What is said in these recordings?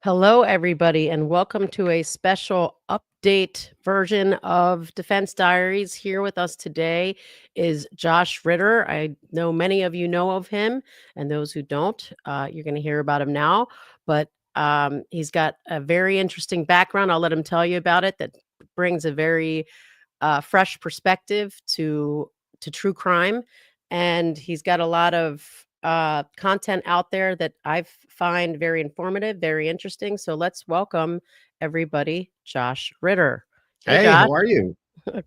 Hello, everybody, and welcome to a special update version of Defense Diaries. Here with us today is Josh Ritter. I know many of you know of him, and those who don't, you're going to hear about him now. But he's got a very interesting background. I'll let him tell you about it. That brings a very fresh perspective to true crime, and he's got a lot of content out there that I find very informative, very interesting. So let's welcome everybody, Josh Ritter. Hey, Hey, Josh. how are you?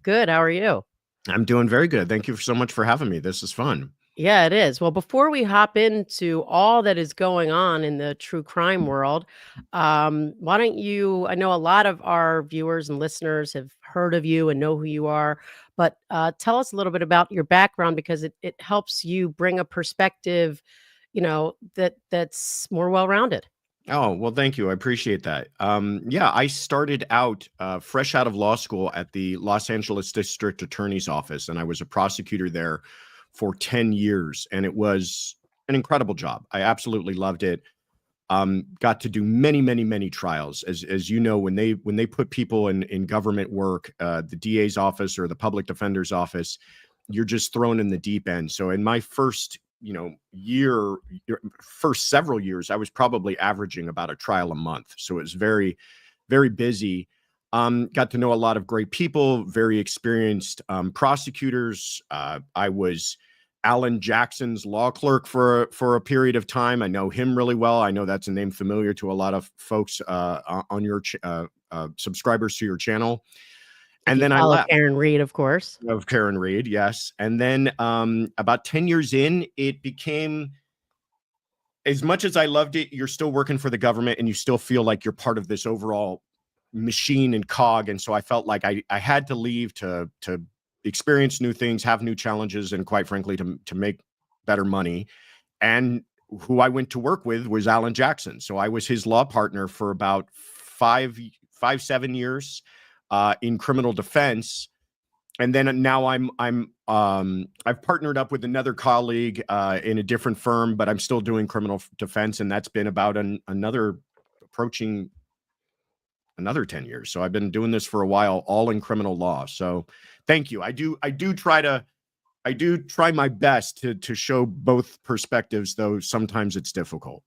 Good. How are you? I'm doing very good. Thank you so much for having me. This is fun. Yeah, it is. Well, before we hop into all that is going on in the true crime world, why don't you? I know a lot of our viewers and listeners have heard of you and know who you are, but tell us a little bit about your background because it helps you bring a perspective, that's more well-rounded. Oh, well, thank you. I appreciate that. Yeah, I started out fresh out of law school at the Los Angeles District Attorney's Office, and I was a prosecutor there for 10 years, and it was an incredible job. I absolutely loved it. Got to do many, many, many trials. As you know, when they put people in government work, the DA's office or the public defender's office, you're just thrown in the deep end. So in my first, first several years, I was probably averaging about a trial a month. So it was very, very busy. Got to know a lot of great people, very experienced prosecutors. I was Alan Jackson's law clerk for a period of time. I know him really well. I know that's a name familiar to a lot of folks on your subscribers to your channel. If And you then I follow left. Karen Reed, of course. Of Karen Reed, yes. And then about 10 years in, it became, as much as I loved it, you're still working for the government and you still feel like you're part of this overall machine and cog. And so I felt like I had to leave to experience new things, have new challenges, and quite frankly, to make better money. And who I went to work with was Alan Jackson. So I was his law partner for about 7 years in criminal defense. And then now I've partnered up with another colleague in a different firm, but I'm still doing criminal defense, and that's been about approaching another 10 years. So I've been doing this for a while, all in criminal law. So thank you. I do try my best to show both perspectives, though sometimes it's difficult.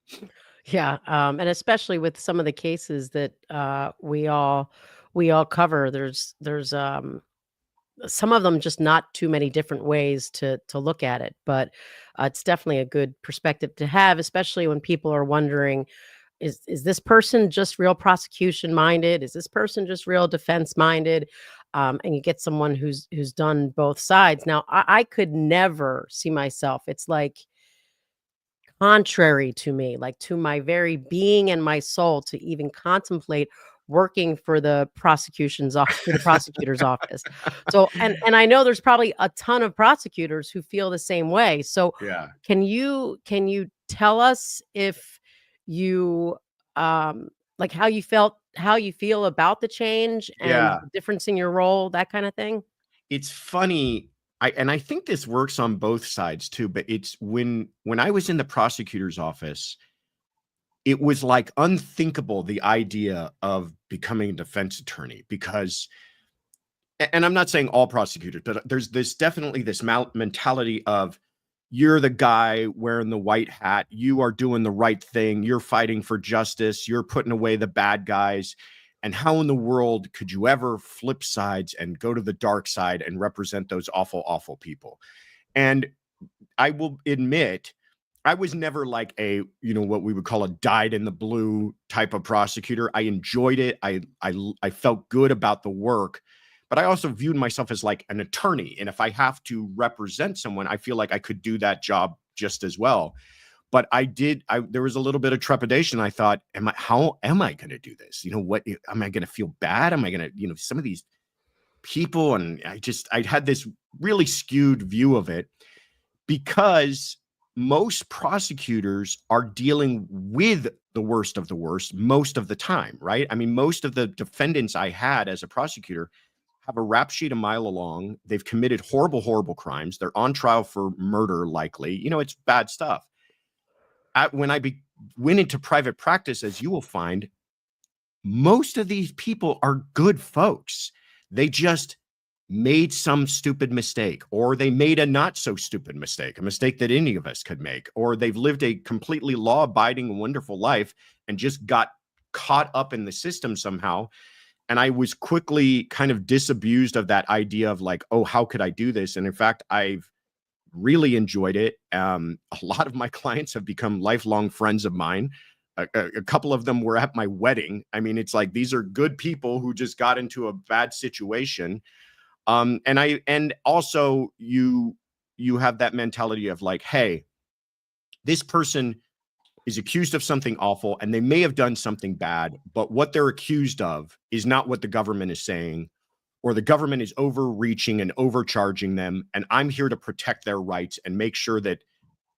Yeah, and especially with some of the cases that we all cover, there's some of them just not too many different ways to look at it, but it's definitely a good perspective to have, especially when people are wondering, is this person just real prosecution minded? Is this person just real defense minded? And you get someone who's done both sides. Now, I could never see myself. It's like contrary to me, like to my very being and my soul, to even contemplate working for the for the prosecutor's office. So, and I know there's probably a ton of prosecutors who feel the same way. So, Yeah. can you tell us if you like how you feel about the change and Yeah. the difference in your role, that kind of thing? It's funny. I think this works on both sides too, but it's when I was in the prosecutor's office, it was like unthinkable, the idea of becoming a defense attorney, because and I'm not saying all prosecutors, but there's definitely this mentality of you're the guy wearing the white hat, you are doing the right thing, you're fighting for justice, you're putting away the bad guys. And how in the world could you ever flip sides and go to the dark side and represent those awful, awful people? And I will admit, I was never like what we would call a dyed in the blue type of prosecutor. I enjoyed it. I felt good about the work, but I also viewed myself as like an attorney. And if I have to represent someone, I feel like I could do that job just as well. But there was a little bit of trepidation. I thought, how am I going to do this? What am I going to feel bad? Am I going to, some of these people? And I had this really skewed view of it, because most prosecutors are dealing with the worst of the worst most of the time, right? I mean, most of the defendants I had as a prosecutor have a rap sheet a mile long. They've committed horrible, horrible crimes. They're on trial for murder, likely. It's bad stuff. When I went into private practice, as you will find, most of these people are good folks. They just made some stupid mistake, or they made a not so stupid mistake, a mistake that any of us could make, or they've lived a completely law-abiding, wonderful life and just got caught up in the system somehow. And I was quickly kind of disabused of that idea of like, oh, how could I do this? And in fact, I've really enjoyed it. A lot of my clients have become lifelong friends of mine. A couple of them were at my wedding. I mean, it's like, these are good people who just got into a bad situation. And also you have that mentality of like, hey, this person is accused of something awful and they may have done something bad, but what they're accused of is not what the government is saying, or the government is overreaching and overcharging them. And I'm here to protect their rights and make sure that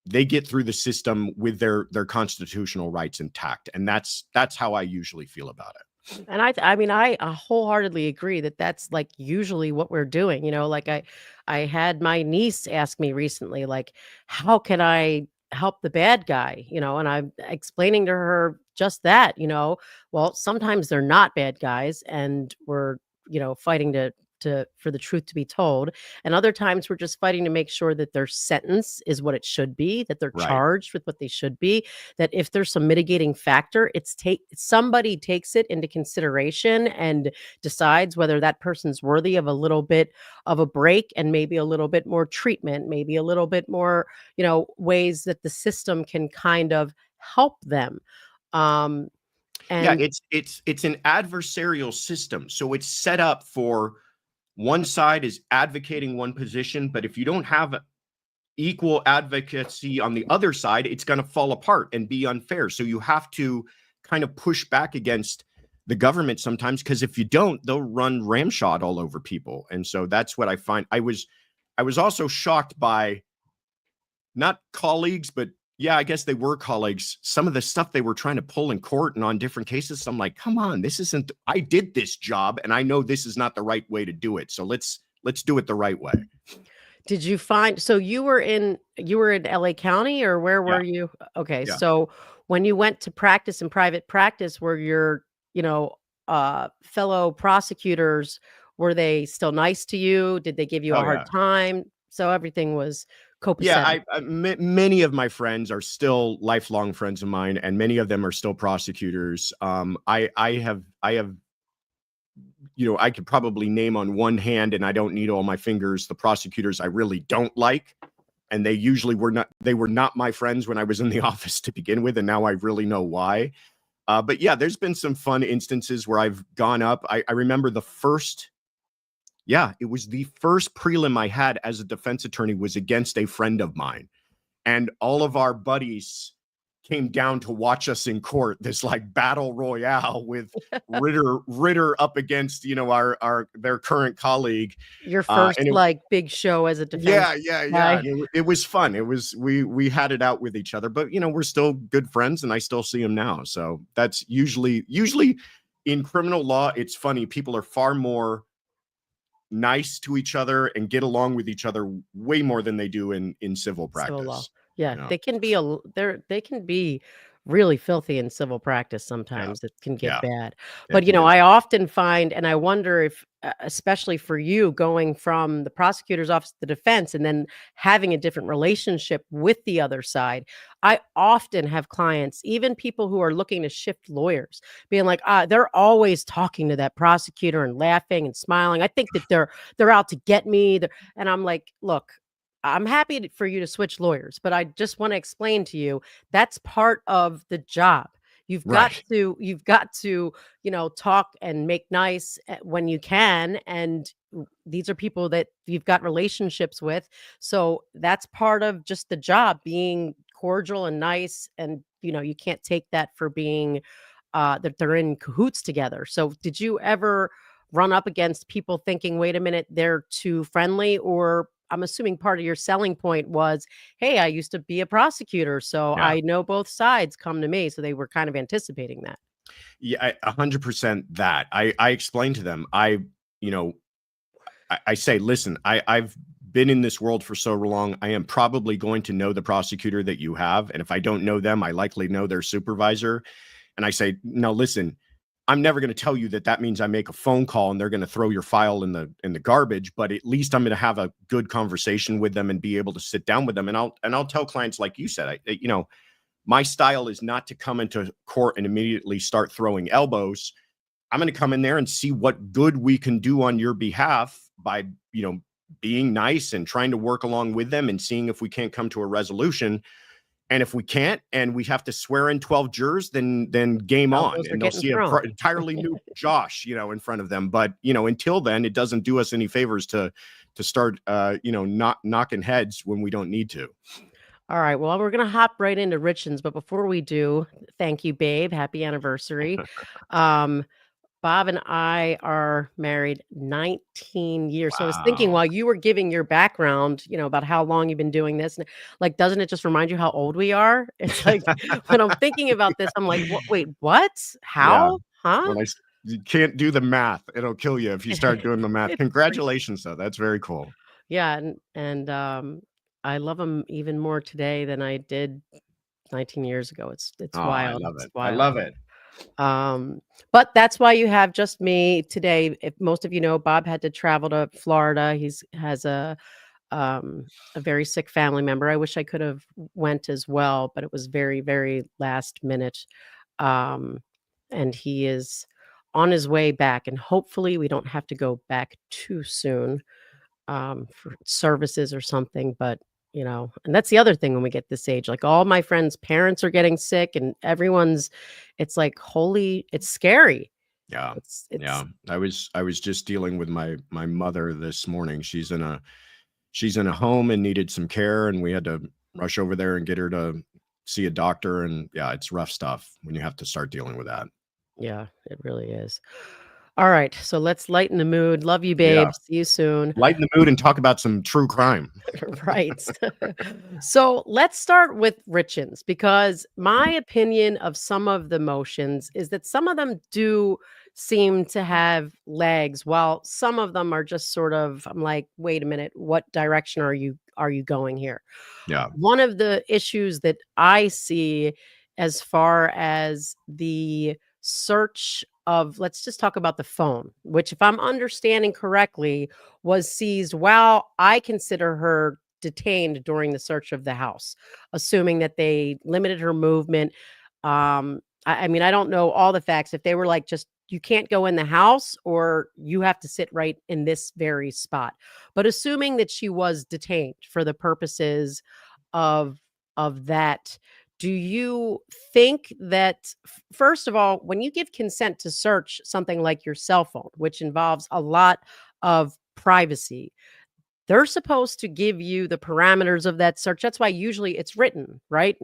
they get through the system with their constitutional rights intact. And that's how I usually feel about it. And I mean, I wholeheartedly agree that that's like usually what we're doing. Like I had my niece ask me recently, like, how can I help the bad guy? And I'm explaining to her just that, well, sometimes they're not bad guys and we're, fighting to for the truth to be told. And other times we're just fighting to make sure that their sentence is what it should be, that they're Right. charged with what they should be, that if there's some mitigating factor, somebody takes it into consideration and decides whether that person's worthy of a little bit of a break and maybe a little bit more treatment, maybe a little bit more, ways that the system can kind of help them. Yeah, And it's an adversarial system. So it's set up for one side is advocating one position, but if you don't have equal advocacy on the other side, it's going to fall apart and be unfair. So you have to kind of push back against the government sometimes, because if you don't, they'll run ramshot all over people. And so that's what I find. I was also shocked by not colleagues, but yeah, I guess they were colleagues. Some of the stuff they were trying to pull in court and on different cases, I'm like, come on, I did this job and I know this is not the right way to do it. So let's do it the right way. did you find, so you were in LA County, or where Yeah. were you? Okay. Yeah. So when you went to practice in private practice, were your, fellow prosecutors, were they still nice to you? Did they give you a Oh hard yeah. time? So everything was Yeah, copacetic. many of my friends are still lifelong friends of mine, and many of them are still prosecutors. I have, I could probably name on one hand, and I don't need all my fingers, the prosecutors I really don't like, and they usually were not my friends when I was in the office to begin with, and now I really know why. But yeah, there's been some fun instances where I've gone up. I remember it was the first prelim I had as a defense attorney was against a friend of mine. And all of our buddies came down to watch us in court, this like battle royale with Ritter up against, their current colleague. Your first And it, like big show as a defense yeah. guy. And it was fun. It was, we had it out with each other, but we're still good friends and I still see him now. So that's usually in criminal law. It's funny. People are far more nice to each other and get along with each other way more than they do in civil Civil law. practice. Yeah, they can be they can be really filthy in civil practice Yeah. sometimes. It can get Yeah. bad. It But, is. I often find, and I wonder if, especially for you going from the prosecutor's office to the defense and then having a different relationship with the other side, I often have clients, even people who are looking to shift lawyers, being like, they're always talking to that prosecutor and laughing and smiling. I think that they're out to get me. And I'm like, look, I'm happy for you to switch lawyers, but I just want to explain to you that's part of the job. Right. You've got to, talk and make nice when you can. And these are people that you've got relationships with. So that's part of just the job, being cordial and nice. And, you can't take that for being that they're in cahoots together. So did you ever run up against people thinking, wait a minute, they're too friendly? Or I'm assuming part of your selling point was, hey, I used to be a prosecutor, so Yeah. I know both sides, come to me. So they were kind of anticipating that. Yeah, 100% that. I explained to them, I say, listen, I've been in this world for so long. I am probably going to know the prosecutor that you have. And if I don't know them, I likely know their supervisor. And I say, no, listen, I'm never going to tell you that that means I make a phone call and they're going to throw your file in the garbage, but at least I'm going to have a good conversation with them and be able to sit down with them. And I'll tell clients, like you said, my style is not to come into court and immediately start throwing elbows. I'm going to come in there and see what good we can do on your behalf by, being nice and trying to work along with them and seeing if we can't come to a resolution. And if we can't, and we have to swear in 12 jurors, then game on, Elbows are and they'll getting see an thrown. entirely new Josh, in front of them. But, until then, it doesn't do us any favors to start, not knocking heads when we don't need to. All right. Well, we're going to hop right into Richins, but before we do, thank you, babe. Happy anniversary. Bob and I are married 19 years. So I was thinking, Wow. while you were giving your background, about how long you've been doing this, and like, doesn't it just remind you how old we are? It's like when I'm thinking about this, I'm like, wait, what? Yeah. How? Huh? You can't do the math. It'll kill you if you start doing the math. It's crazy. Congratulations, though. That's very cool. Yeah, and I love him even more today than I did 19 years ago. It's Oh, I wild. love It's it. I wild. love it. But that's why you have just me today. If most of you know, Bob had to travel to Florida. He's has a very sick family member. I wish I could have went as well, but it was very, very last minute. Um, and he is on his way back, and hopefully we don't have to go back too soon for services or something. But and that's the other thing when we get this age, like all my friends' parents are getting sick, and it's like, holy, it's scary. Yeah. It's Yeah. I was just dealing with my mother this morning. She's in a home and needed some care, and we had to rush over there and get her to see a doctor. And yeah, it's rough stuff when you have to start dealing with that. Yeah, it really is. All right, so let's lighten the mood. Love you, babe. Yeah. See you soon. Lighten the mood and talk about some true crime. Right. So let's start with Richins, because my opinion of some of the motions is that some of them do seem to have legs, while some of them are just sort of, I'm like, wait a minute, what direction are you going here? Yeah. One of the issues that I see as far as the search of, let's just talk about the phone, which, if I'm understanding correctly, was seized while I consider her detained during the search of the house, assuming that they limited her movement. I mean, I don't know all the facts. If they were like, just you can't go in the house, or you have to sit right in this very spot. But assuming that she was detained for the purposes of that, do you think that, first of all, when you give consent to search something like your cell phone, which involves a lot of privacy, they're supposed to give you the parameters of that search? That's why usually it's written, right?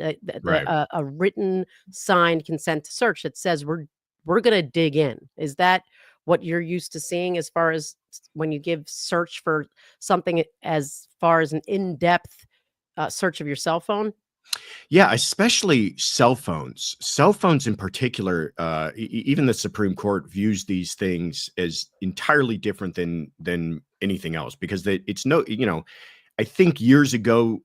Right. A written, signed consent to search that says we're going to dig in. Is that what you're used to seeing as far as when you give search for something, as far as an in-depth search of your cell phone? Yeah, especially cell phones. Cell phones in particular, even the Supreme Court views these things as entirely different than anything else, because it's no, I think years ago,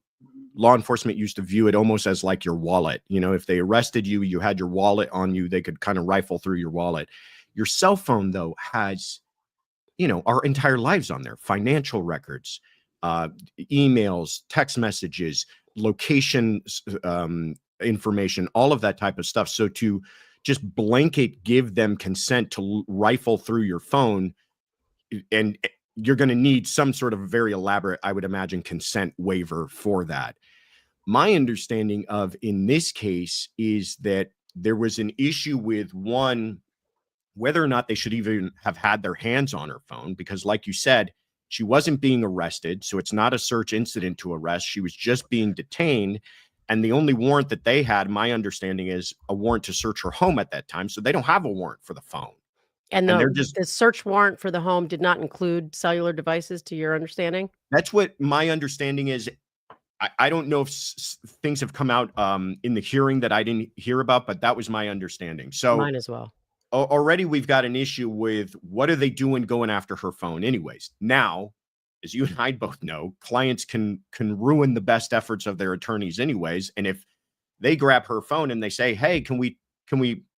law enforcement used to view it almost as like your wallet. If they arrested you, you had your wallet on you, they could kind of rifle through your wallet. Your cell phone, though, has, our entire lives on there: financial records, uh, emails, text messages, location information, all of that type of stuff. So to just blanket give them consent to rifle through your phone, and you're going to need some sort of very elaborate, I would imagine, consent waiver for that. My understanding of in this case is that there was an issue with, one, whether or not they should even have had their hands on her phone, because, like you said, she wasn't being arrested. So it's not a search incident to arrest. She was just being detained. And the only warrant that they had, my understanding, is a warrant to search her home at that time. So they don't have a warrant for the phone. And And they're the just, the search warrant for the home did not include cellular devices, to your understanding? that's what my understanding is. I don't know if things have come out in the hearing that I didn't hear about, but that was my understanding. So Mine as well. already we've got an issue with, what are they doing going after her phone anyways? Now, as you and I both know, clients can ruin the best efforts of their attorneys anyways. And if they grab her phone and they say, hey, can we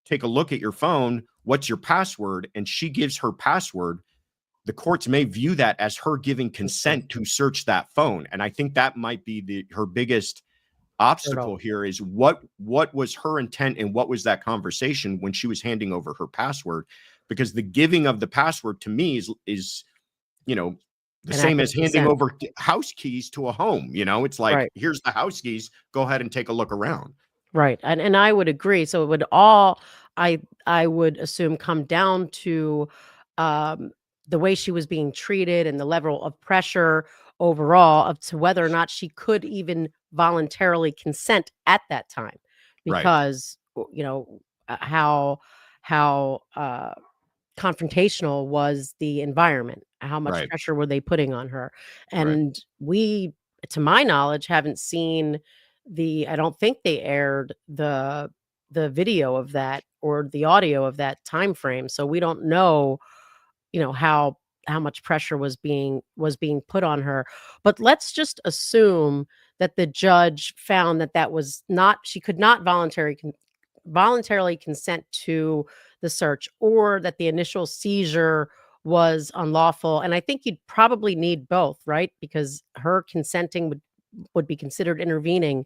take a look at your phone? what's your password? And she gives her password. The courts may view that as her giving consent to search that phone. And I think that might be her biggest obstacle here is what was her intent and what was that conversation when she was handing over her password? Because the giving of the password to me is the same as handing over house keys to a home. It's like, here's the house keys, go ahead and take a look around. Right. And I would agree. So it would all, I would assume, come down to the way she was being treated and the level of pressure overall of to whether or not she could even voluntarily consent at that time, because how confrontational was the environment, how much pressure were they putting on her. And we, to my knowledge, haven't seen I don't think they aired the video of that or the audio of that time frame, so we don't know how much pressure was being put on her. But let's just assume that the judge found that was not, she could not voluntarily consent to the search, or that the initial seizure was unlawful. And I think you'd probably need both, right? Because her consenting would be considered intervening,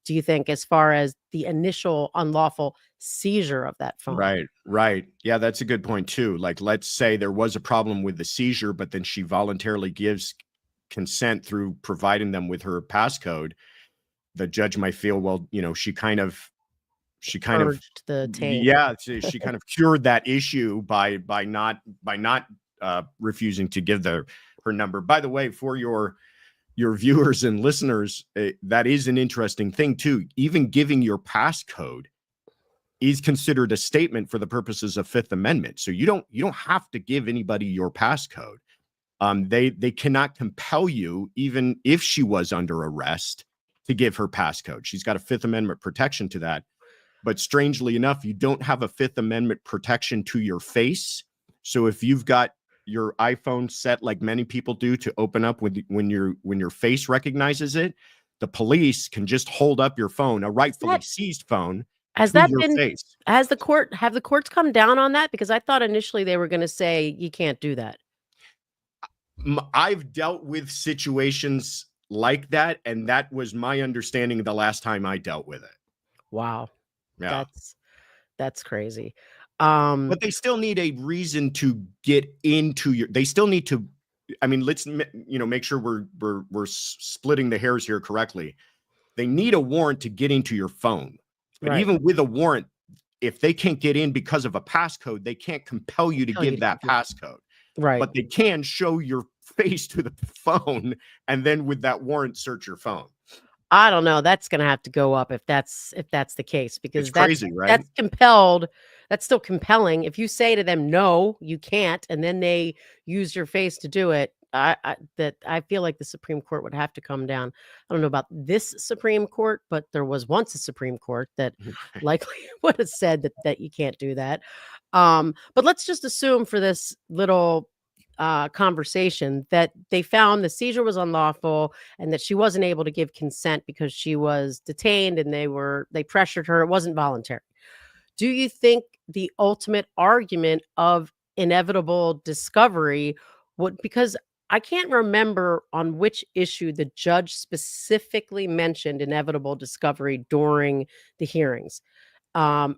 do you think, as far as the initial unlawful seizure of that phone? Right. Yeah, that's a good point too. Like, let's say there was a problem with the seizure, but then she voluntarily gives consent through providing them with her passcode. The judge might feel, well, she kind of Purged the taint. Yeah, she kind of cured that issue by not refusing to give her number. By the way, for your viewers and listeners, that is an interesting thing too. Even giving your passcode is considered a statement for the purposes of Fifth Amendment. So you don't have to give anybody your passcode. They cannot compel you, even if she was under arrest, to give her passcode. She's got a Fifth Amendment protection to that. But strangely enough, you don't have a Fifth Amendment protection to your face. So if you've got your iPhone set, like many people do, to open up when your face recognizes it, the police can just hold up your phone, a rightfully seized phone, has to your face. Have the courts come down on that? Because I thought initially they were going to say you can't do that. I've dealt with situations like that, and that was my understanding the last time I dealt with it. Wow. Yeah. That's crazy. But they still need a reason to get into they still need to, I mean, let's, make sure we're splitting the hairs here correctly. They need a warrant to get into your phone. But even with a warrant, if they can't get in because of a passcode, they can't compel you to give that passcode. Right. But they can show your face to the phone and then with that warrant search your phone. I don't know. That's going to have to go up if that's the case, because it's crazy, right? That's compelled. That's still compelling. If you say to them, no, you can't, and then they use your face to do it, I feel like the Supreme Court would have to come down. I don't know about this Supreme Court, but there was once a Supreme Court that likely would have said that you can't do that. But let's just assume for this little conversation that they found the seizure was unlawful and that she wasn't able to give consent because she was detained and they pressured her. It wasn't voluntary. Do you think the ultimate argument of inevitable discovery would, because I can't remember on which issue the judge specifically mentioned inevitable discovery during the hearings. You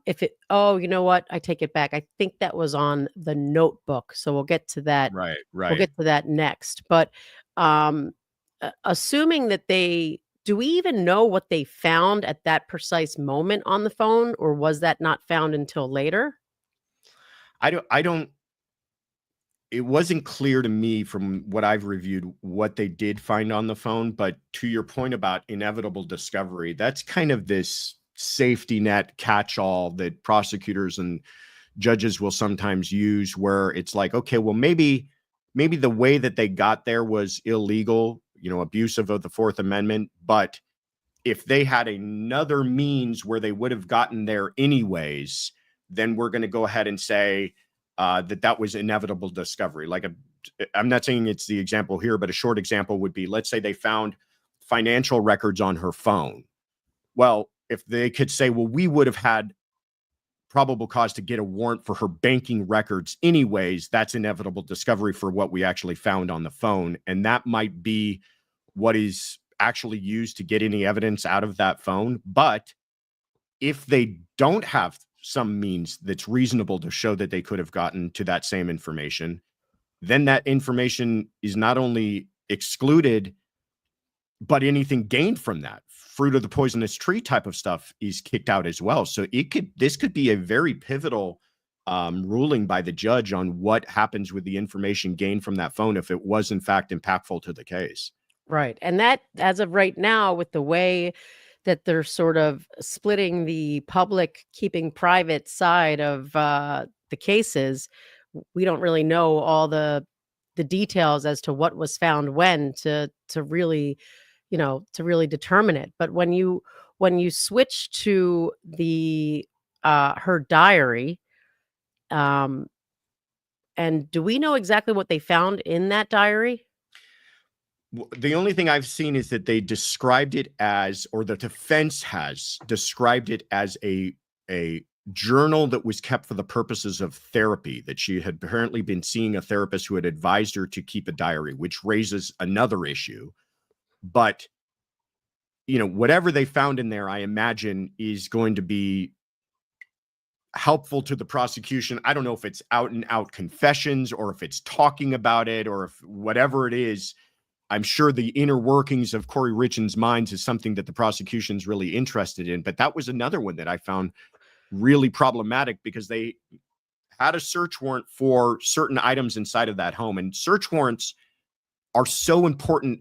know what? I take it back. I think that was on the Notebook. So we'll get to that. Right. We'll get to that next. But assuming that do we even know what they found at that precise moment on the phone, or was that not found until later? I don't, it wasn't clear to me from what I've reviewed what they did find on the phone. But to your point about inevitable discovery, that's kind of this safety net catch-all that prosecutors and judges will sometimes use, where it's like, okay, well, maybe the way that they got there was illegal, abusive of the Fourth Amendment, but if they had another means where they would have gotten there anyways, then we're going to go ahead and say that was inevitable discovery. Like, I'm not saying it's the example here, but a short example would be, let's say they found financial records on her phone. Well, if they could say, well, we would have had probable cause to get a warrant for her banking records anyways. That's inevitable discovery for what we actually found on the phone. And that might be what is actually used to get any evidence out of that phone. But if they don't have some means that's reasonable to show that they could have gotten to that same information, then that information is not only excluded, but anything gained from that, fruit of the poisonous tree type of stuff, is kicked out as well. So this could be a very pivotal ruling by the judge on what happens with the information gained from that phone if it was in fact impactful to the case. Right. And that, as of right now, with the way that they're sort of splitting the public, keeping private side of the cases, we don't really know all the details as to what was found when to really, to really determine it. But when you switch to the her diary, and do we know exactly what they found in that diary? The only thing I've seen is that they described it as, or the defense has described it as a journal that was kept for the purposes of therapy, that she had apparently been seeing a therapist who had advised her to keep a diary, which raises another issue. But, whatever they found in there, I imagine is going to be helpful to the prosecution. I don't know if it's out and out confessions or if it's talking about it or if whatever it is. I'm sure the inner workings of Corey Richins' minds is something that the prosecution's really interested in. But that was another one that I found really problematic because they had a search warrant for certain items inside of that home. And search warrants are so important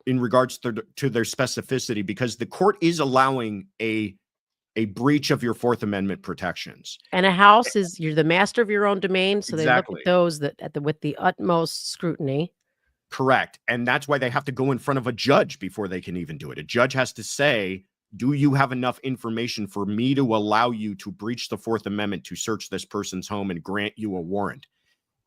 in regards to their specificity because the court is allowing a breach of your Fourth Amendment protections. And a house is, you're the master of your own domain. So they look Exactly. at those with the utmost scrutiny. Correct. And that's why they have to go in front of a judge before they can even do it. A judge has to say, do you have enough information for me to allow you to breach the Fourth Amendment to search this person's home and grant you a warrant?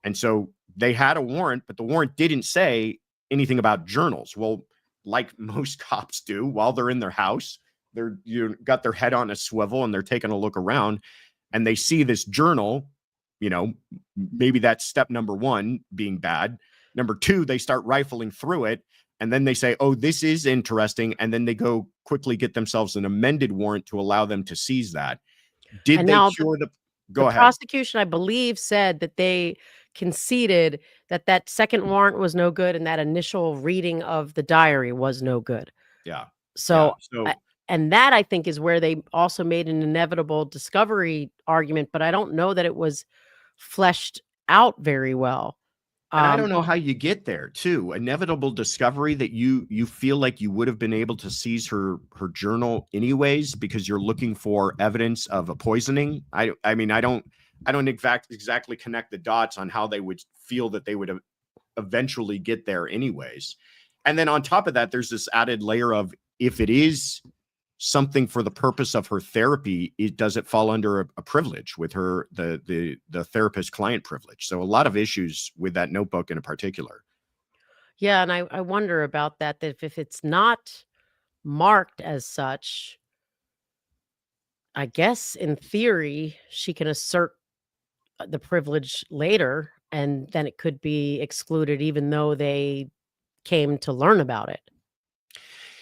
And so they had a warrant, but the warrant didn't say anything about journals. Well, like most cops do, while they're in their house, they're got their head on a swivel and they're taking a look around and they see this journal. Maybe that's step number one, being bad. Number two, they start rifling through it and then they say, oh, this is interesting. And then they go quickly get themselves an amended warrant to allow them to seize that. Did And they now cure the the go ahead. prosecution, I believe, said that they conceded that second warrant was no good and that initial reading of the diary was no good. Yeah. So, So and that I think is where they also made an inevitable discovery argument, but I don't know that it was fleshed out very well. and I don't know how you get there too. Inevitable discovery that you feel like you would have been able to seize her journal anyways because you're looking for evidence of a poisoning. I mean I don't exactly connect the dots on how they would feel that they would eventually get there anyways. And then on top of that, there's this added layer of if it is something for the purpose of her therapy, does it fall under a privilege with her, the therapist client privilege? So a lot of issues with that notebook in particular. Yeah, and I wonder about that if it's not marked as such, I guess in theory, she can assert the privilege later, and then it could be excluded even though they came to learn about it.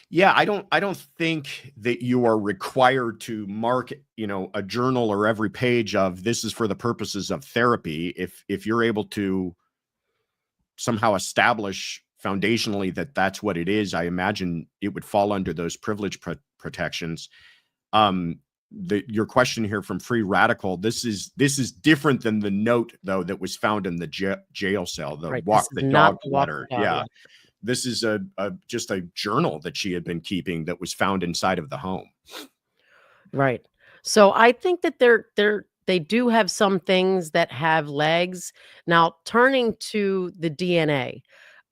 Yeah, I don't think that you are required to mark, a journal or every page of this is for the purposes of therapy. If you're able to somehow establish foundationally that that's what it is, I imagine it would fall under those privilege protections. Your question here from Free Radical, this is different than the note though that was found in the jail cell, the Right, walk this the is not dog the walk letter. the dog, Yeah. yeah. This is just a journal that she had been keeping that was found inside of the home. Right. So I think that they do have some things that have legs. Now, turning to the DNA,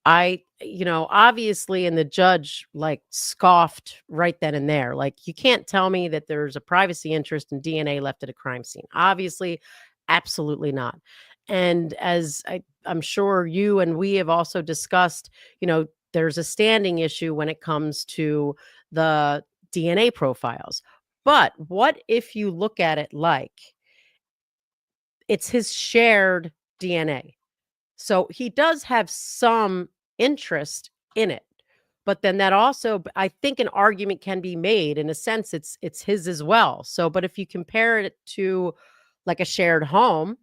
obviously, and the judge scoffed right then and there. Like, you can't tell me that there's a privacy interest in DNA left at a crime scene. Obviously, absolutely not. And as I'm sure you and we have also discussed, there's a standing issue when it comes to the DNA profiles. But what if you look at it like it's his shared DNA. So he does have some interest in it. But then that also, I think an argument can be made in a sense it's his as well. So, but if you compare it to like a shared home,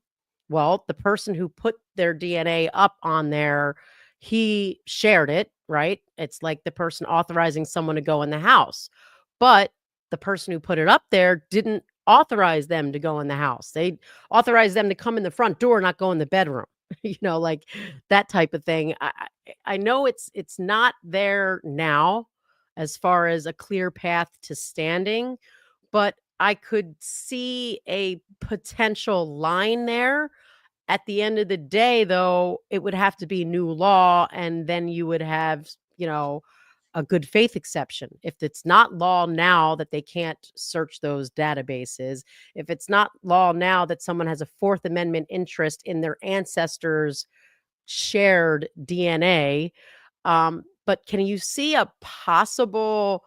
well, the person who put their DNA up on there, he shared it, right? It's like the person authorizing someone to go in the house. But the person who put it up there didn't authorize them to go in the house. They authorized them to come in the front door, not go in the bedroom. Like that type of thing. I know it's not there now as far as a clear path to standing, but I could see a potential line there. At the end of the day, though, it would have to be new law, and then you would have, a good faith exception. If it's not law now that they can't search those databases, if it's not law now that someone has a Fourth Amendment interest in their ancestors' shared DNA, but can you see a possible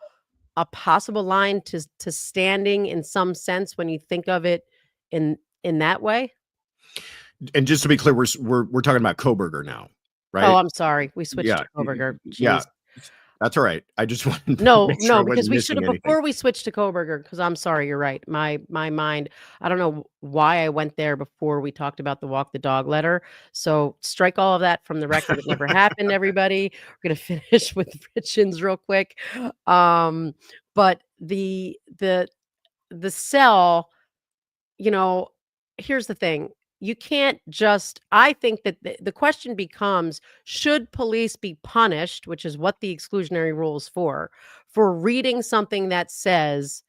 line to standing in some sense when you think of it in that way? And just to be clear, we're talking about Kohberger now, Oh, right? I'm sorry. We switched Yeah, to Kohberger. yeah, Jeez. that's all right. I just wanted to No, make sure no, I because wasn't we should missing have anything. before we switched to Kohberger, because I'm sorry, you're right. My mind, I don't know why I went there before we talked about the walk the dog letter. So strike all of that from the record. It never happened, everybody. We're gonna finish with Richins real quick. But the cell, you know, here's the thing. You can't just, I think that the question becomes, should police be punished, which is what the exclusionary rule is for reading something that says,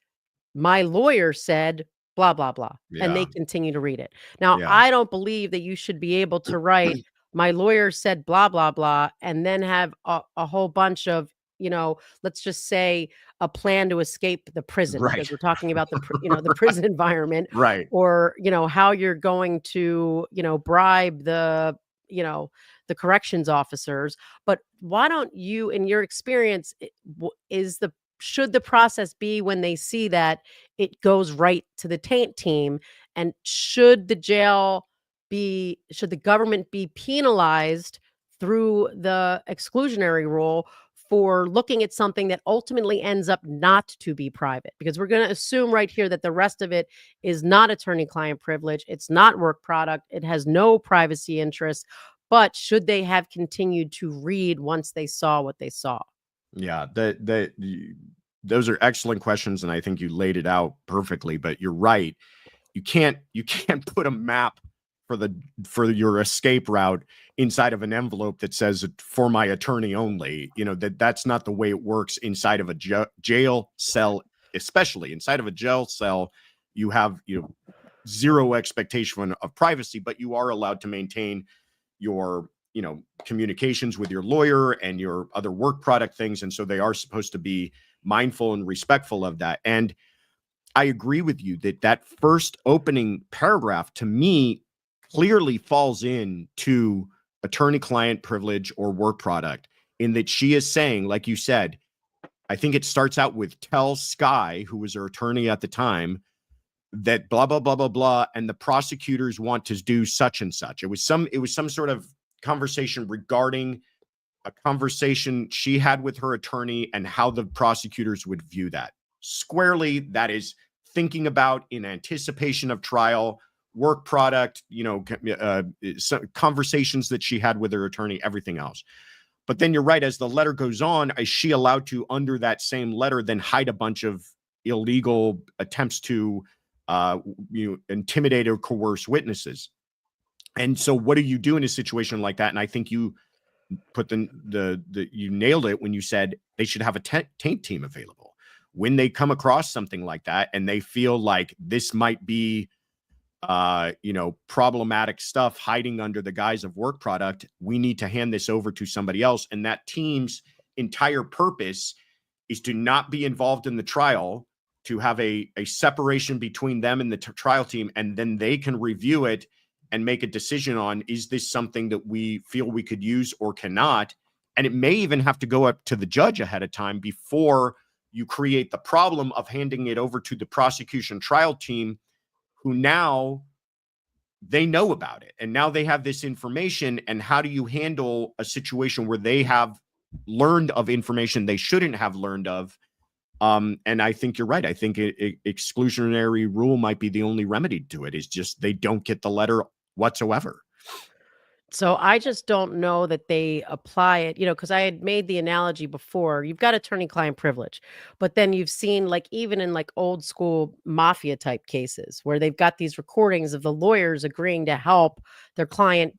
my lawyer said blah, blah, blah, and they Yeah, continue to read it. Now, yeah, I don't believe that you should be able to write, my lawyer said blah, blah, blah, and then have a whole bunch of, let's just say a plan to escape the prison, because right, we're talking about the prison environment, right. or, how you're going to, bribe you know, the corrections officers. But why don't you, in your experience, should the process be when they see that it goes right to the taint team? And should the government be penalized through the exclusionary rule for looking at something that ultimately ends up not to be private? Because we're going to assume right here that the rest of it is not attorney-client privilege. It's not work product. It has no privacy interests. But should they have continued to read once they saw what they saw? Yeah, those are excellent questions, and I think you laid it out perfectly. But you're right. You can't put a map for your escape route inside of an envelope that says for my attorney only. That's not the way it works inside of a jail cell, especially inside of a jail cell. You have zero expectation of privacy, but you are allowed to maintain your communications with your lawyer and your other work product things, and so they are supposed to be mindful and respectful of that. And I agree with you that first opening paragraph to me clearly falls into attorney-client privilege or work product, in that she is saying, like you said, I think it starts out with tell Sky, who was her attorney at the time, that blah blah blah blah blah, and the prosecutors want to do such and such. It was some sort of conversation regarding a conversation she had with her attorney and how the prosecutors would view that. Squarely, that is thinking about in anticipation of trial, work product, conversations that she had with her attorney, everything else. But then you're right, as the letter goes on, is she allowed to, under that same letter, then hide a bunch of illegal attempts to intimidate or coerce witnesses? And so what do you do in a situation like that? And I think you put you nailed it when you said they should have a taint team available when they come across something like that and they feel like this might be problematic stuff hiding under the guise of work product. We need to hand this over to somebody else, and that team's entire purpose is to not be involved in the trial, to have a separation between them and the trial team, and then they can review it and make a decision on, is this something that we feel we could use or cannot? And it may even have to go up to the judge ahead of time before you create the problem of handing it over to the prosecution trial team, who now they know about it. And now they have this information. And how do you handle a situation where they have learned of information they shouldn't have learned of? And I think you're right. I think exclusionary rule might be the only remedy to it, is just they don't get the letter whatsoever. So I just don't know that they apply it, because I had made the analogy before. You've got attorney-client privilege, but then you've seen, like, even in like old school mafia type cases where they've got these recordings of the lawyers agreeing to help their client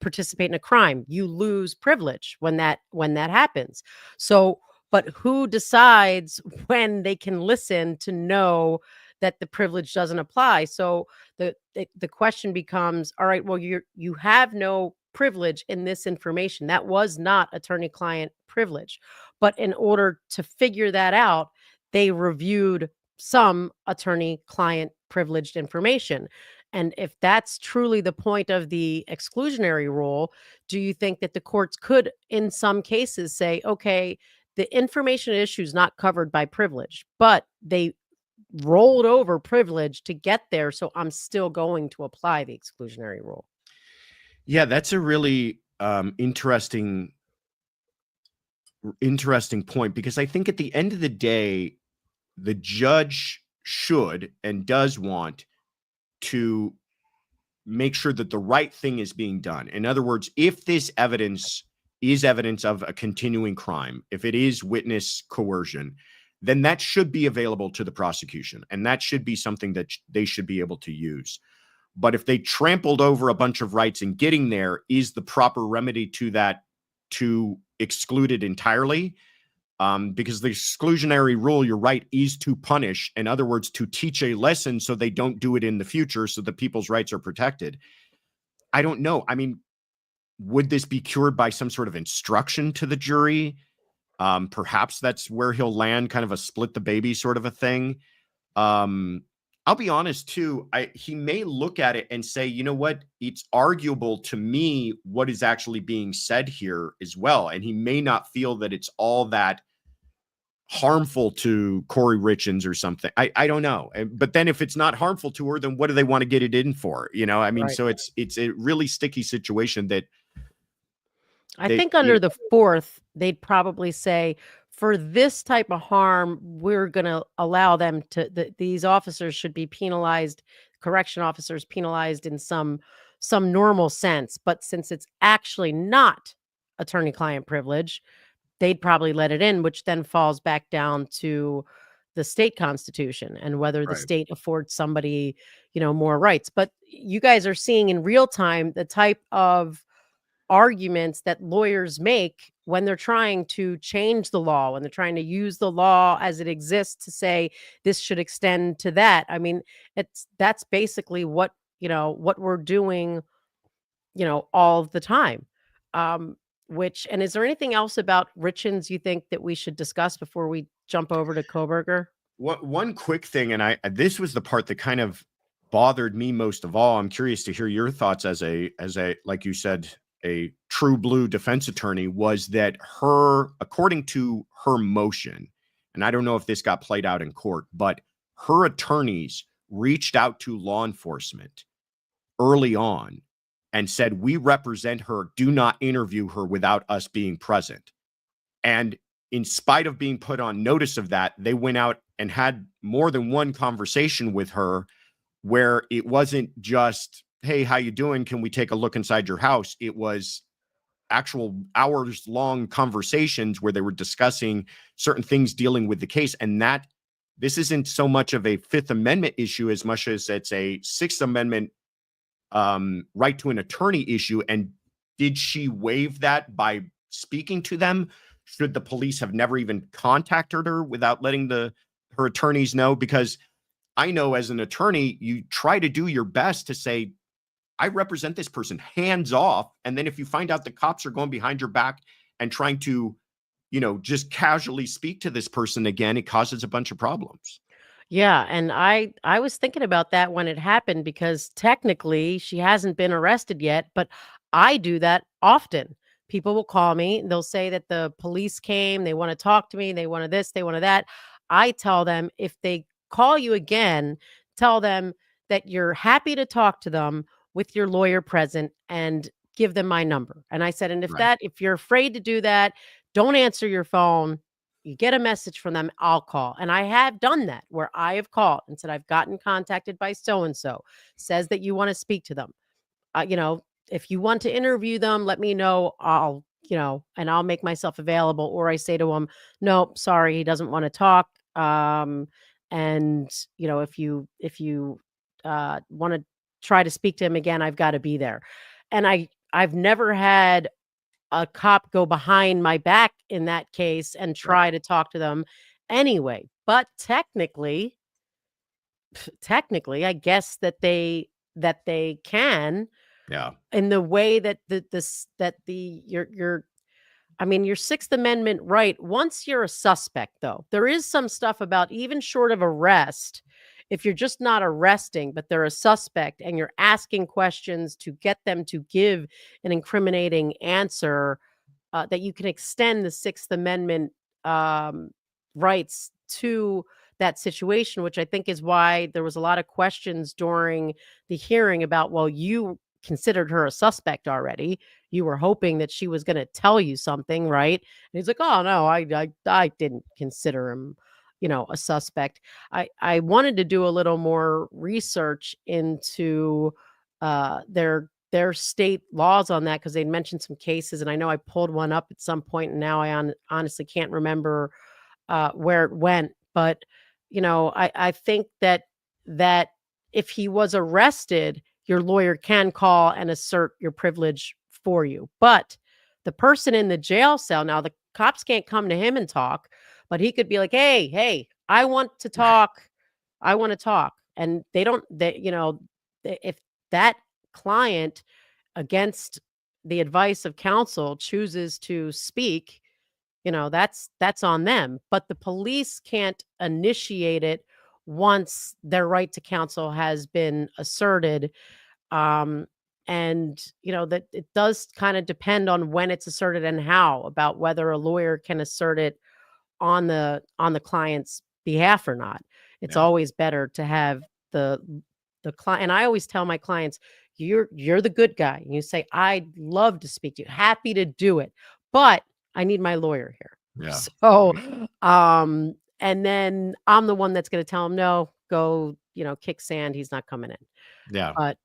participate in a crime. You lose privilege when that happens. So, but who decides when they can listen to know that the privilege doesn't apply? So the question becomes, all right, well, you have no privilege in this information. That was not attorney client privilege. But in order to figure that out, they reviewed some attorney client privileged information. And if that's truly the point of the exclusionary rule, do you think that the courts could, in some cases, say, okay, the information issue is not covered by privilege, but they rolled over privilege to get there, so I'm still going to apply the exclusionary rule? Yeah, that's a really interesting point, because I think at the end of the day, the judge should and does want to make sure that the right thing is being done. In other words, if this evidence is evidence of a continuing crime, if it is witness coercion, then that should be available to the prosecution. And that should be something that they should be able to use. But if they trampled over a bunch of rights in getting there, is the proper remedy to that to exclude it entirely? Because the exclusionary rule, you're right, is to punish. In other words, to teach a lesson so they don't do it in the future, so that people's rights are protected. I don't know. I mean, would this be cured by some sort of instruction to the jury? Perhaps that's where he'll land, kind of a split the baby sort of a thing. I'll be honest too. He may look at it and say, you know what? It's arguable to me what is actually being said here as well. And he may not feel that it's all that harmful to Corey Richins or something. I don't know. But then if it's not harmful to her, then what do they want to get it in for? I mean, Right. so it's a really sticky situation that I they, think under the fourth, they'd probably say, for this type of harm, we're going to allow them to, these officers should be penalized, correction officers penalized in some normal sense. But since it's actually not attorney-client privilege, they'd probably let it in, which then falls back down to the state constitution and whether the right. state affords somebody, more rights. But you guys are seeing in real time the type of arguments that lawyers make when they're trying to change the law, when they're trying to use the law as it exists to say this should extend to that. I mean, that's basically what we're doing, all the time. Um, and is there anything else about Richins you think that we should discuss before we jump over to Kohberger? One quick thing, and this was the part that kind of bothered me most of all. I'm curious to hear your thoughts as a like you said, a true blue defense attorney, was that according to her motion, and I don't know if this got played out in court, but her attorneys reached out to law enforcement early on and said, we represent her, do not interview her without us being present. And in spite of being put on notice of that, they went out and had more than one conversation with her, where it wasn't just, hey, how you doing? Can we take a look inside your house? It was actual hours-long conversations where they were discussing certain things dealing with the case. And this isn't so much of a Fifth Amendment issue as much as it's a Sixth Amendment right to an attorney issue. And did she waive that by speaking to them? Should the police have never even contacted her without letting her attorneys know? Because I know as an attorney, you try to do your best to say, I represent this person, hands off. And then if you find out the cops are going behind your back and trying to, just casually speak to this person again, it causes a bunch of problems. Yeah, and I was thinking about that when it happened, because technically she hasn't been arrested yet, but I do that often. People will call me, they'll say that the police came, they want to talk to me, they wanted this, they wanted that. I tell them, if they call you again, tell them that you're happy to talk to them with your lawyer present and give them my number. And I said, and Right. if you're afraid to do that, don't answer your phone. You get a message from them, I'll call. And I have done that where I have called and said, I've gotten contacted by so and so, says that you want to speak to them. If you want to interview them, let me know. And I'll make myself available. Or I say to them, no, sorry, he doesn't want to talk. And if you want to try to speak to him again, I've got to be there. And I've never had a cop go behind my back in that case and Right. try to talk to them anyway. But technically, I guess that they can, Yeah. in the way that your Sixth Amendment right, once you're a suspect, though, there is some stuff about, even short of arrest, if you're just not arresting, but they're a suspect and you're asking questions to get them to give an incriminating answer, that you can extend the Sixth Amendment um, rights to that situation, which I think is why there was a lot of questions during the hearing about, well, you considered her a suspect already. You were hoping that she was going to tell you something, right? And he's like, oh no, I didn't consider him, a suspect. I wanted to do a little more research into their state laws on that, because they'd mentioned some cases, and I know I pulled one up at some point, and now I honestly can't remember where it went. But I think that if he was arrested, your lawyer can call and assert your privilege for you. But the person in the jail cell, now the cops can't come to him and talk, but he could be like, hey, I want to talk. I want to talk. And they don't, if that client, against the advice of counsel, chooses to speak, that's on them. But the police can't initiate it once their right to counsel has been asserted. um and that it does kind of depend on when it's asserted and how, about whether a lawyer can assert it on the client's behalf or not. It's Yeah. always better to have the the client. And I always tell my clients, you're the good guy. And you say, I'd love to speak to you, happy to do it, but I need my lawyer here. Yeah. So, and then I'm the one that's going to tell him, no, go, kick sand. He's not coming in. Yeah. But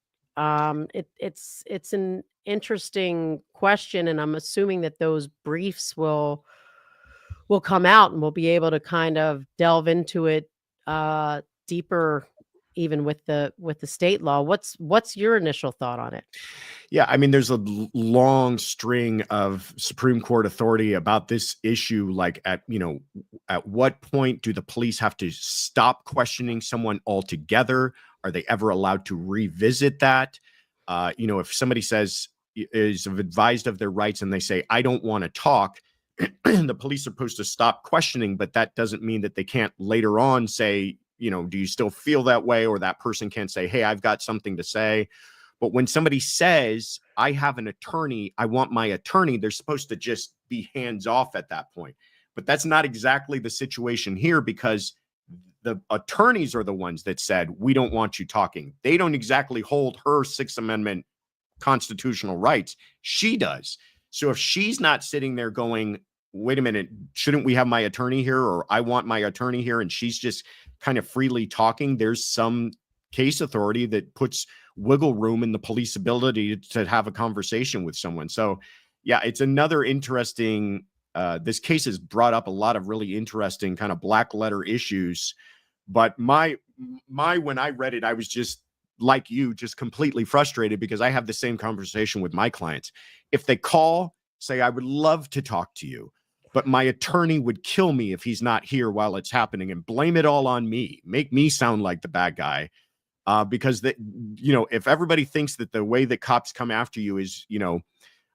it's an interesting question, and I'm assuming that those briefs will come out, and we'll be able to kind of delve into it deeper, even with the state law. What's your initial thought on it? Yeah, I mean, there's a long string of Supreme Court authority about this issue. Like, at what point do the police have to stop questioning someone altogether? Are they ever allowed to revisit that? If somebody is advised of their rights and they say, I don't want to talk, the police are supposed to stop questioning, but that doesn't mean that they can't later on say, do you still feel that way? Or that person can't say, hey, I've got something to say. But when somebody says, I have an attorney, I want my attorney, they're supposed to just be hands off at that point. But that's not exactly the situation here, because the attorneys are the ones that said, we don't want you talking. They don't exactly hold her Sixth Amendment constitutional rights. She does. So if she's not sitting there going, wait a minute, shouldn't we have my attorney here? Or I want my attorney here. And she's just kind of freely talking. There's some case authority that puts wiggle room in the police ability to have a conversation with someone. So yeah, it's another interesting, this case has brought up a lot of really interesting kind of black letter issues. But when I read it, I was just like you, just completely frustrated, because I have the same conversation with my clients. If they call, say, I would love to talk to you, but my attorney would kill me if he's not here while it's happening, and blame it all on me, make me sound like the bad guy. Because if everybody thinks that the way that cops come after you is,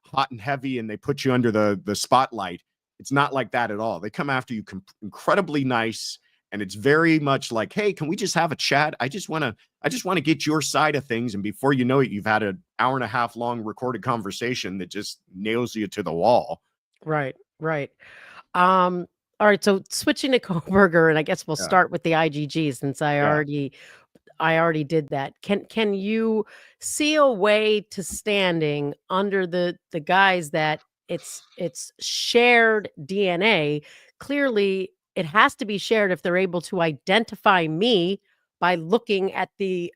hot and heavy and they put you under the spotlight, it's not like that at all. They come after you incredibly nice. And it's very much like, hey, can we just have a chat? I just want to get your side of things. And before you know it, you've had an hour and a half long recorded conversation that just nails you to the wall. Right, right. All right, so switching to Kohberger, and I guess we'll Yeah. start with the IGG, since I Yeah. already I already did that. Can you see a way to standing under the guise that it's shared DNA? Clearly, it has to be shared if they're able to identify me by looking at this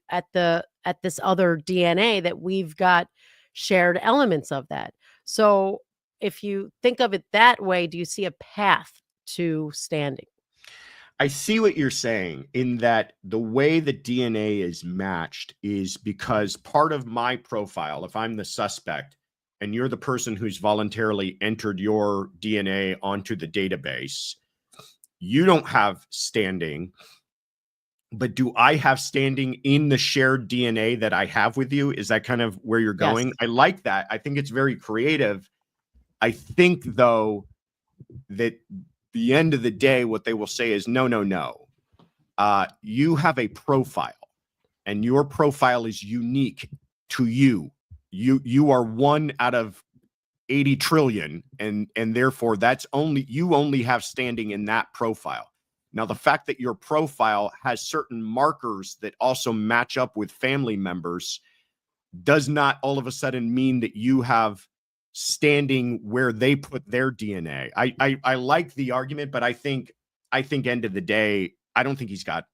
other DNA that we've got shared elements of that. So, if you think of it that way, do you see a path to standing? I see what you're saying in that the way the DNA is matched is because part of my profile, if I'm the suspect and you're the person who's voluntarily entered your DNA onto the database, you don't have standing. But do I have standing in the shared DNA that I have with you? Is that kind of where you're Yes. going? I like that. I think it's very creative. I think, though, that the end of the day, what they will say is no, no, no. You have a profile, and your profile is unique to you. You are one out of 80 trillion, and therefore that's you only have standing in that profile. Now, the fact that your profile has certain markers that also match up with family members does not all of a sudden mean that you have standing where they put their DNA. I like the argument, but I think end of the day, I don't think he's got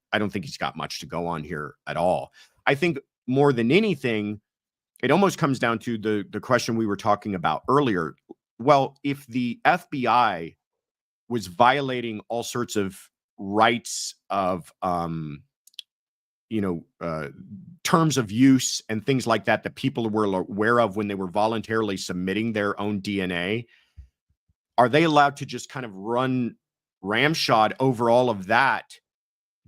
much to go on here at all. I think more than anything, it almost comes down to the question we were talking about earlier. Well, if the FBI was violating all sorts of rights of terms of use and things like that that people were aware of when they were voluntarily submitting their own DNA, are they allowed to just kind of run ramshod over all of that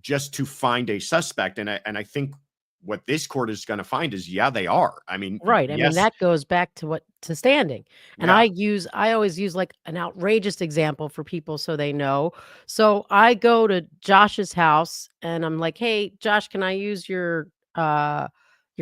just to find a suspect? And I think what this court is going to find is, yeah, they are. I mean, Right. I mean, yes, that goes back to standing. And yeah. I always use like an outrageous example for people so they know. So I go to Josh's house and I'm like, "Hey, Josh, can I use your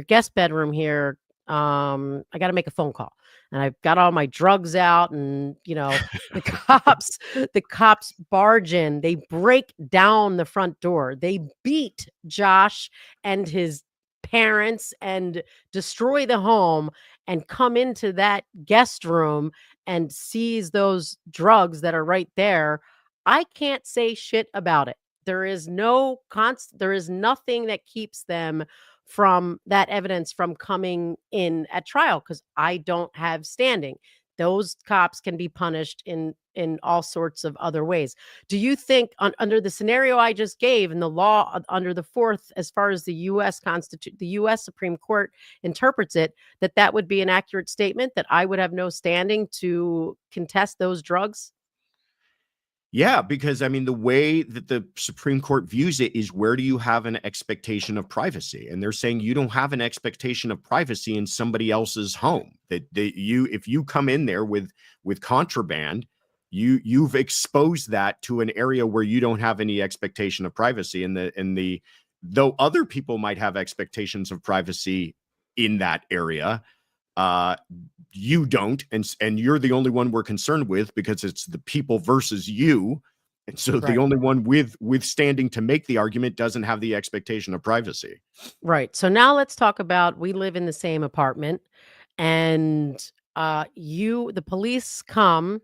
guest bedroom here? I got to make a phone call." And I've got all my drugs out and, the cops barge in. They break down the front door. They beat Josh and his parents and destroy the home and come into that guest room and seize those drugs that are right there. I can't say shit about it. There is there is nothing that keeps them from that evidence from coming in at trial because I don't have standing. Those cops can be punished in all sorts of other ways. Do you think under the scenario I just gave and the law under the fourth, as far as the the U.S. Supreme Court interprets it, that would be an accurate statement that I would have no standing to contest those drugs? Yeah, because I mean, the way that the Supreme Court views it is, where do you have an expectation of privacy? And they're saying you don't have an expectation of privacy in somebody else's home. If you come in there with contraband, you've exposed that to an area where you don't have any expectation of privacy. And though other people might have expectations of privacy in that area, uh, you don't, and you're the only one we're concerned with because it's the people versus you. And so the Right. only one with standing to make the argument doesn't have the expectation of privacy. Right. So now let's talk about we live in the same apartment and the police come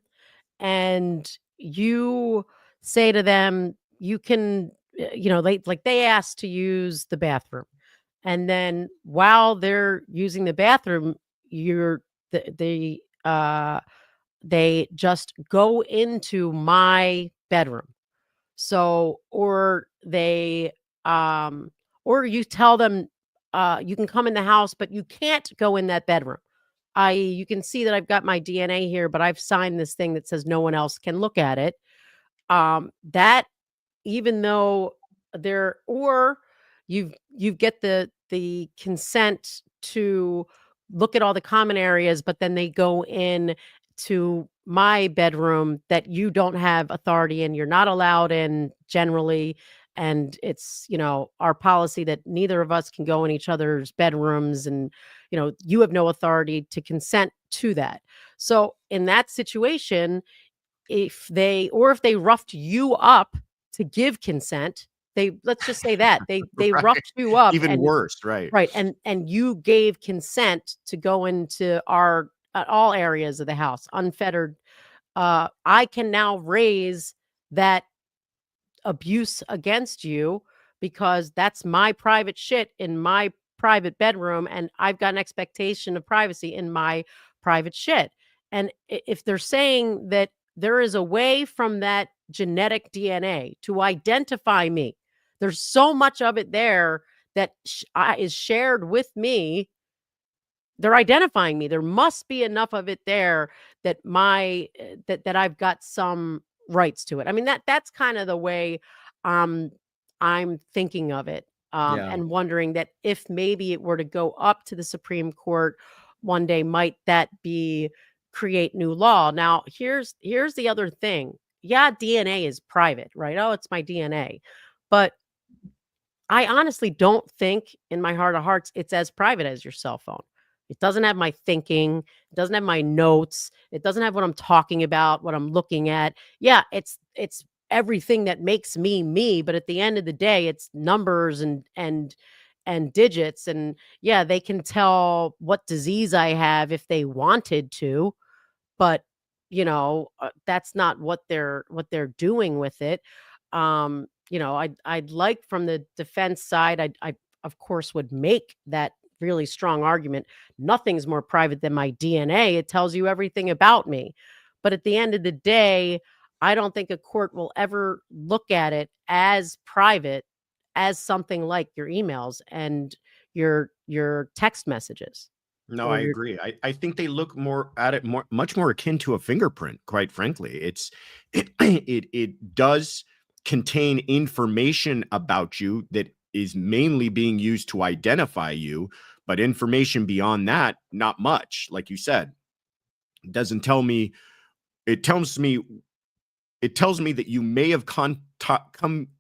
and you say to them you can they ask to use the bathroom, and then while they're using the bathroom you're they just go into my bedroom. So or you tell them you can come in the house but you can't go in that bedroom. You can see that I've got my DNA here, but I've signed this thing that says no one else can look at it. That even though there or you get the consent to look at all the common areas, but then they go in to my bedroom that you don't have authority in, you're not allowed in generally, and it's our policy that neither of us can go in each other's bedrooms, and you have no authority to consent to that. So in that situation, if they roughed you up to give consent, let's just say that they Right. roughed you up, Even and worse, right. right, and you gave consent to go into our all areas of the house unfettered. I can now raise that abuse against you because that's my private shit in my private bedroom, and I've got an expectation of privacy in my private shit. And if they're saying that there is a way from that genetic DNA to identify me, there's so much of it there that is shared with me. They're identifying me. There must be enough of it there that that I've got some rights to it. I mean, that's kind of the way um I'm thinking of it. Yeah. And wondering that if maybe it were to go up to the Supreme Court one day, might that be create new law? Now, here's the other thing. Yeah, DNA is private, right? Oh, it's my DNA. But I honestly don't think in my heart of hearts it's as private as your cell phone. It doesn't have my thinking, it doesn't have my notes, it doesn't have what I'm talking about, what I'm looking at. Yeah, it's everything that makes me me, but at the end of the day it's numbers and digits, and yeah, they can tell what disease I have if they wanted to, but that's not what they're doing with it. I'd like from the defense side, I of course would make that really strong argument. Nothing's more private than my DNA. It tells you everything about me. But at the end of the day, I don't think a court will ever look at it as private as something like your emails and your text messages No, or I your agree. I think they look more at it much more akin to a fingerprint, quite frankly. It does contain information about you that is mainly being used to identify you, but information beyond that, not much. Like you said, it doesn't tell me, it tells me it tells me that you may have come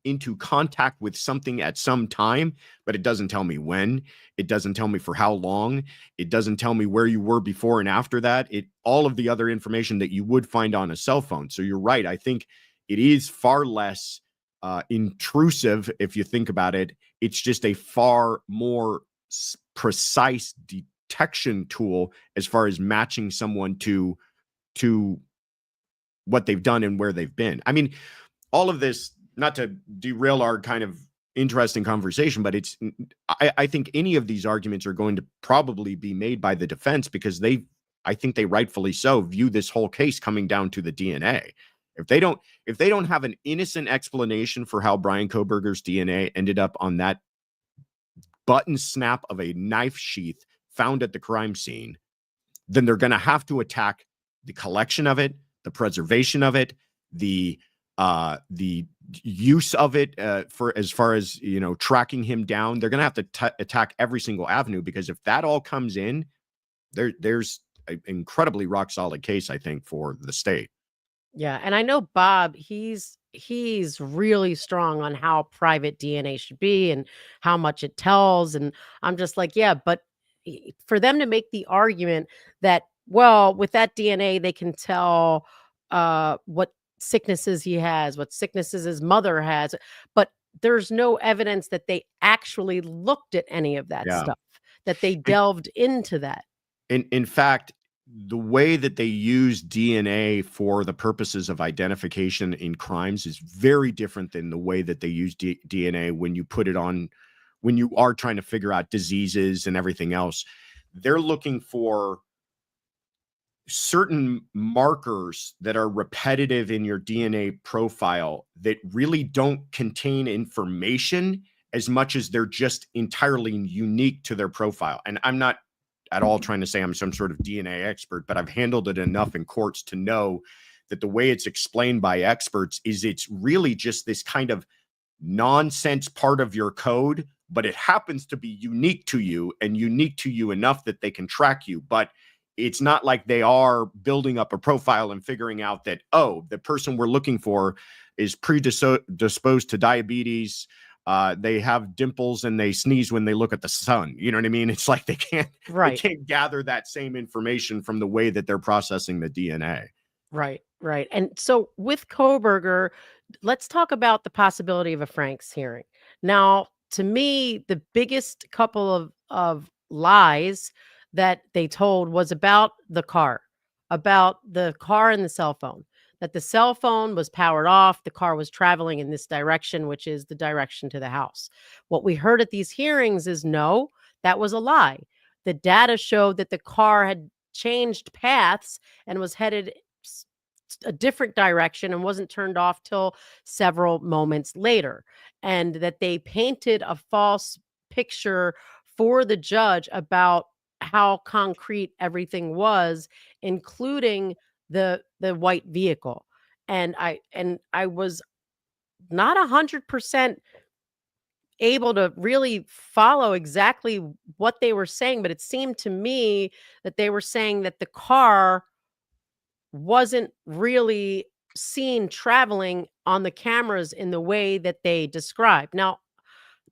into contact with something at some time, but it doesn't tell me when. It doesn't tell me for how long. It doesn't tell me where you were before and after that. All of the other information that you would find on a cell phone. So you're right. I think it is far less intrusive if you think about it. It's just a far more precise detection tool as far as matching someone to what they've done and where they've been. I mean, all of this, not to derail our kind of interesting conversation, but I think any of these arguments are going to probably be made by the defense because I think they rightfully so view this whole case coming down to the DNA. If they don't have an innocent explanation for how Brian Kohberger's DNA ended up on that button snap of a knife sheath found at the crime scene, then they're going to have to attack the collection of it, the preservation of it, the use of it for as far as tracking him down. They're going to have to attack every single avenue, because if that all comes in, there's an incredibly rock solid case, I think, for the state. Yeah, and I know Bob, he's really strong on how private DNA should be and how much it tells, and I'm just like, yeah, but for them to make the argument that, well, with that DNA they can tell what sicknesses he has, what sicknesses his mother has, but there's no evidence that they actually looked at any of that Yeah. stuff, that they delved into that. In fact, the way that they use DNA for the purposes of identification in crimes is very different than the way that they use DNA when you put it on, when you are trying to figure out diseases and everything else. They're looking for certain markers that are repetitive in your DNA profile that really don't contain information as much as they're just entirely unique to their profile. And I'm not at all trying to say I'm some sort of DNA expert, but I've handled it enough in courts to know that the way it's explained by experts is it's really just this kind of nonsense part of your code, but it happens to be unique to you and unique to you enough that they can track you. But it's not like they are building up a profile and figuring out that, oh, the person we're looking for is predisposed to diabetes. They have dimples and they sneeze when they look at the sun. You know what I mean? It's like they can't gather that same information from the way that they're processing the DNA. Right. And so with Kohberger, let's talk about the possibility of a Franks hearing. Now, to me, the biggest couple of lies that they told was about the car, and the cell phone. That the cell phone was powered off, the car was traveling in this direction, which is the direction to the house. What we heard at these hearings is no, that was a lie. The data showed that the car had changed paths and was headed a different direction and wasn't turned off till several moments later, and that they painted a false picture for the judge about how concrete everything was, including the white vehicle. And I was not 100% able to really follow exactly what they were saying, but it seemed to me that they were saying that the car wasn't really seen traveling on the cameras in the way that they described. Now,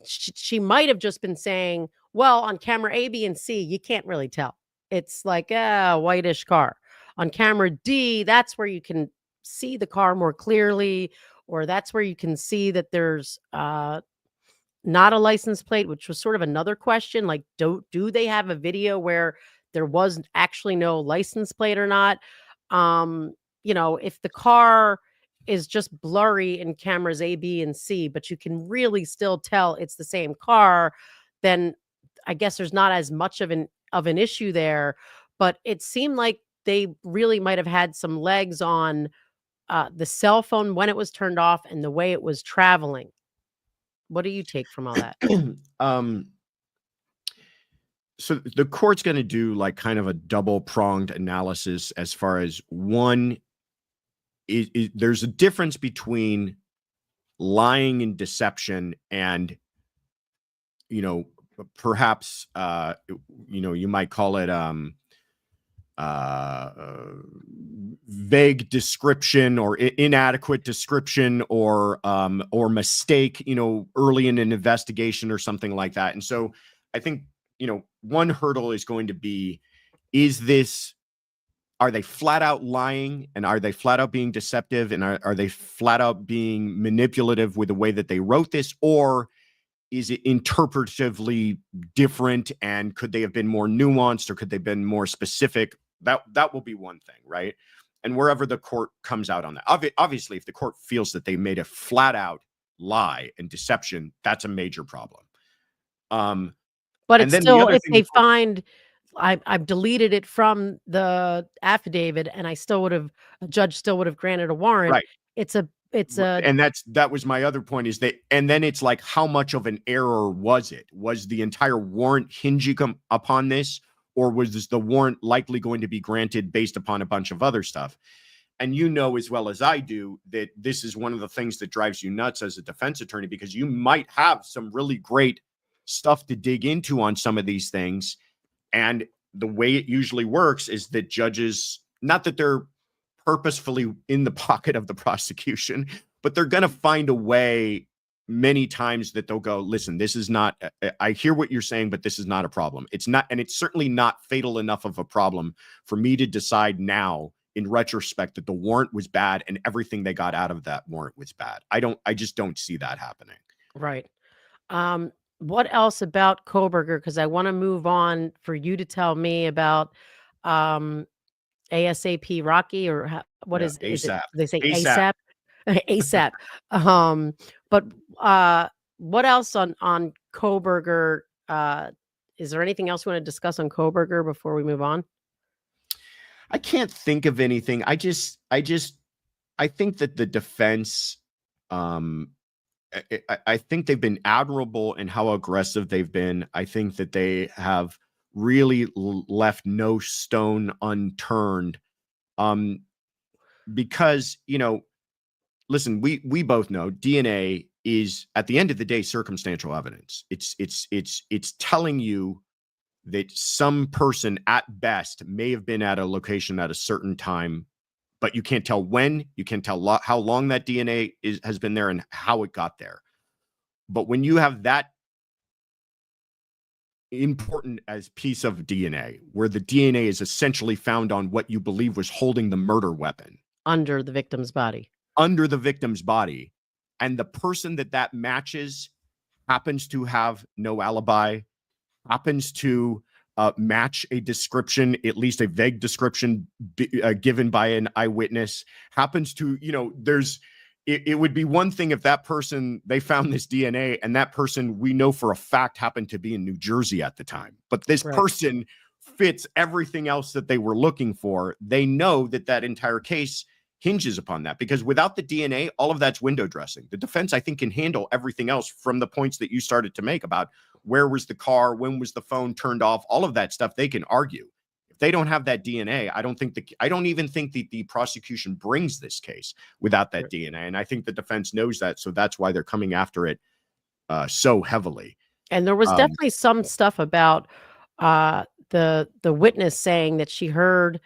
she might have just been saying, well, on camera A, B, and C, you can't really tell. It's like a whitish car. On camera D, that's where you can see the car more clearly, or that's where you can see that there's not a license plate, which was sort of another question. Like, do they have a video where there was actually no license plate or not? If the car is just blurry in cameras A, B, and C, but you can really still tell it's the same car, then I guess there's not as much of an issue there. But it seemed like they really might have had some legs on the cell phone when it was turned off and the way it was traveling. What do you take from all that? So the court's going to do like kind of a double-pronged analysis as far as one, there's a difference between lying and deception and, perhaps, you might call it vague description or inadequate description or mistake, early in an investigation or something like that. And so I think, one hurdle is going to be, are they flat out lying, and are they flat out being deceptive, and are they flat out being manipulative with the way that they wrote this, or is it interpretively different, and could they have been more nuanced, or could they have been more specific? That will be one thing, right? And wherever the court comes out on that, obviously, if the court feels that they made a flat out lie and deception, that's a major problem. But and it's then the still, other if thing, they find I've deleted it from the affidavit and a judge still would have granted a warrant. right? It's a And that was my other point, is that, and then it's like, how much of an error was it? Was the entire warrant hinging upon this, or was the warrant likely going to be granted based upon a bunch of other stuff? And you know as well as I do that this is one of the things that drives you nuts as a defense attorney, because you might have some really great stuff to dig into on some of these things. And the way it usually works is that judges, not that they're purposefully in the pocket of the prosecution, but they're going to find a way many times that they'll go, listen, this is not, I hear what you're saying, but this is not a problem. It's not, and it's certainly not fatal enough of a problem for me to decide now in retrospect that the warrant was bad and everything they got out of that warrant was bad. I just don't see that happening. right. What else about Kohberger? Because I want to move on for you to tell me about ASAP Rocky, or what Yeah, is it? ASAP. They say ASAP. ASAP. But what else on Kohberger? Is there anything else you want to discuss on Kohberger before we move on? I can't think of anything. I think that the defense, I think they've been admirable in how aggressive they've been. I think that they have really left no stone unturned. Because, listen, we both know DNA is, at the end of the day, circumstantial evidence. It's telling you that some person at best may have been at a location at a certain time, but you can't tell when, you can't tell how long that DNA has been there and how it got there. But when you have that important as piece of DNA, where the DNA is essentially found on what you believe was holding the murder weapon Under the victim's body. under the victim's body, and the person that matches happens to have no alibi, happens to match a description, at least a vague description given by an eyewitness, happens to, it would be one thing if that person, they found this DNA and that person we know for a fact happened to be in New Jersey at the time. But this person fits everything else that they were looking for. They know that entire case hinges upon that, because without the DNA, all of that's window dressing. The defense, I think, can handle everything else from the points that you started to make about where was the car, when was the phone turned off, all of that stuff they can argue. If they don't have that DNA, I don't even think that the prosecution brings this case without that DNA. And I think the defense knows that. So that's why they're coming after it so heavily. And there was definitely some stuff about the witness saying that she heard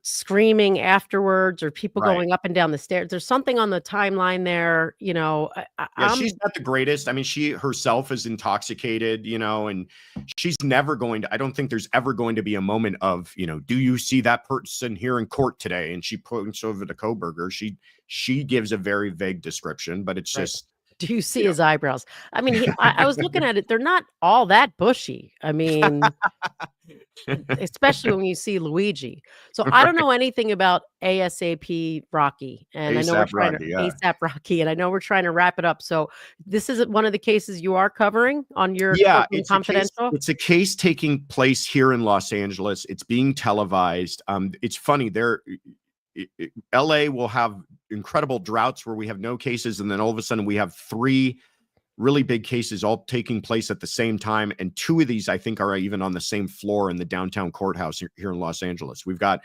screaming afterwards, or people going up and down the stairs. There's something on the timeline there, she's not the greatest. I mean, she herself is intoxicated, and she's never going to, I don't think there's ever going to be a moment of, do you see that person here in court today? And she points over to Kohberger. She gives a very vague description, but it's just, do you see his eyebrows? I mean, I was looking at it. They're not all that bushy. I mean, especially when you see Luigi. So I don't know anything about ASAP Rocky, and I know we're trying to ASAP Rocky, and I know we're trying to wrap it up. So this is one of the cases you are covering on your Confidential. It's a case taking place here in Los Angeles. It's being televised. It's funny LA will have incredible droughts where we have no cases, and then all of a sudden we have 3 really big cases all taking place at the same time, and 2 of these I think are even on the same floor in the downtown courthouse here in Los Angeles. We've got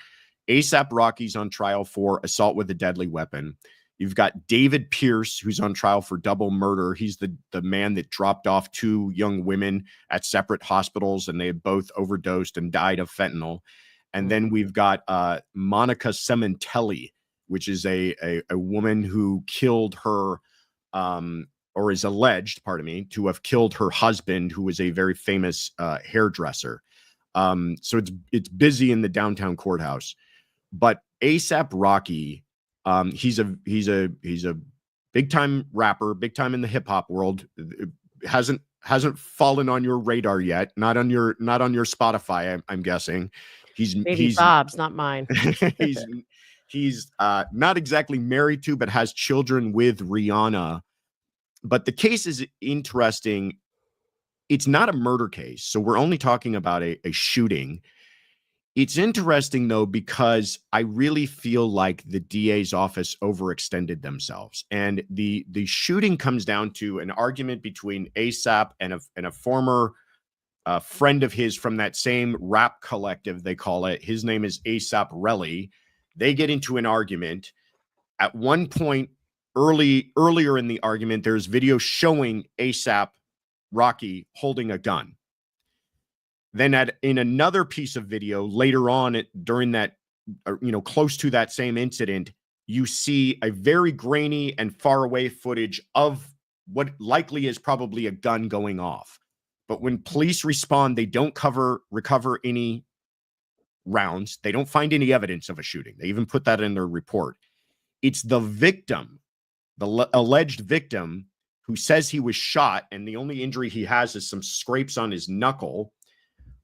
ASAP Rocky's on trial for assault with a deadly weapon. You've got David Pierce, who's on trial for double murder. He's the man that dropped off 2 young women at separate hospitals, and they had both overdosed and died of fentanyl. And then we've got Monica Cementelli, which is a woman who killed her, or is alleged, to have killed her husband, who was a very famous hairdresser. So it's busy in the downtown courthouse. But ASAP Rocky, he's a big time rapper, big time in the hip hop world. Hasn't fallen on your radar yet, not on your Spotify, I'm guessing. He's Bob's, not mine. he's not exactly married to, but has children with Rihanna. But the case is interesting. It's not a murder case, so we're only talking about a shooting. It's interesting, though, because I really feel like the DA's office overextended themselves. And the shooting comes down to an argument between ASAP and a former friend of his from that same rap collective, they call it. His name is ASAP Relly. They get into an argument. At one point, earlier in the argument, there's video showing ASAP Rocky holding a gun. Then in another piece of video later on during that, close to that same incident, you see a very grainy and far away footage of what likely is probably a gun going off. But when police respond, they don't recover any rounds. They don't find any evidence of a shooting. They even put that in their report. It's the victim, the alleged victim, who says he was shot, and the only injury he has is some scrapes on his knuckle,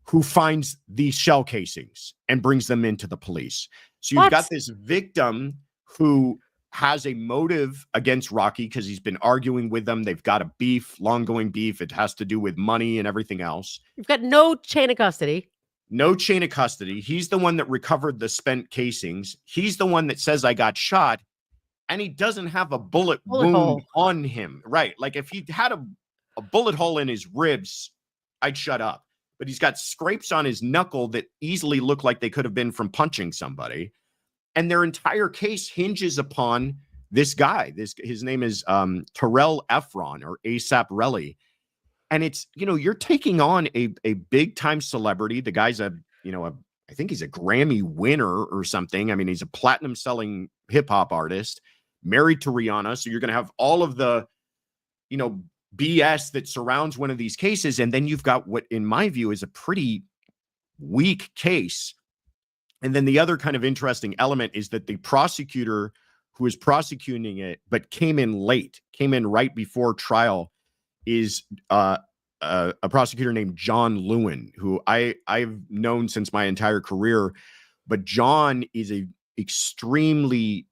who finds these shell casings and brings them into the police. So you've got this victim who has a motive against Rocky because he's been arguing with them. They've got a beef, long-going beef. It has to do with money and everything else. You've got no chain of custody. No chain of custody. He's the one that recovered the spent casings. He's the one that says, I got shot, and he doesn't have a bullet wound hole on him. Right. Like if he had a bullet hole in his ribs, I'd shut up. But he's got scrapes on his knuckle that easily look like they could have been from punching somebody. And their entire case hinges upon this guy. His name is Terrell Efron, or ASAP Relly. And it's, you're taking on a big time celebrity. The guy's I think he's a Grammy winner or something. I mean, he's a platinum selling hip hop artist, married to Rihanna. So you're going to have all of the, BS that surrounds one of these cases. And then you've got what, in my view, is a pretty weak case. And then the other kind of interesting element is that the prosecutor who is prosecuting it, but came in right before trial, is a prosecutor named John Lewin, who I've known since my entire career. But John is a extremely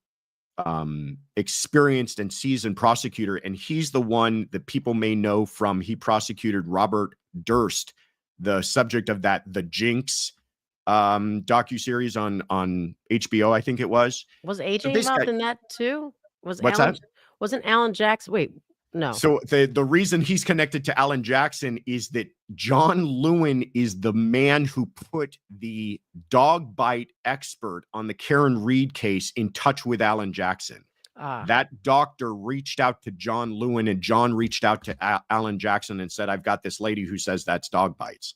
experienced and seasoned prosecutor, and he's the one that people may know from, he prosecuted Robert Durst, the subject of the Jinx docuseries on HBO, I think it was. Was AJ involved in that too? What's that? Wasn't Alan Jackson? Wait, no. So the reason he's connected to Alan Jackson is that John Lewin is the man who put the dog bite expert on the Karen Reed case in touch with Alan Jackson. That doctor reached out to John Lewin, and John reached out to Alan Jackson and said, "I've got this lady who says that's dog bites."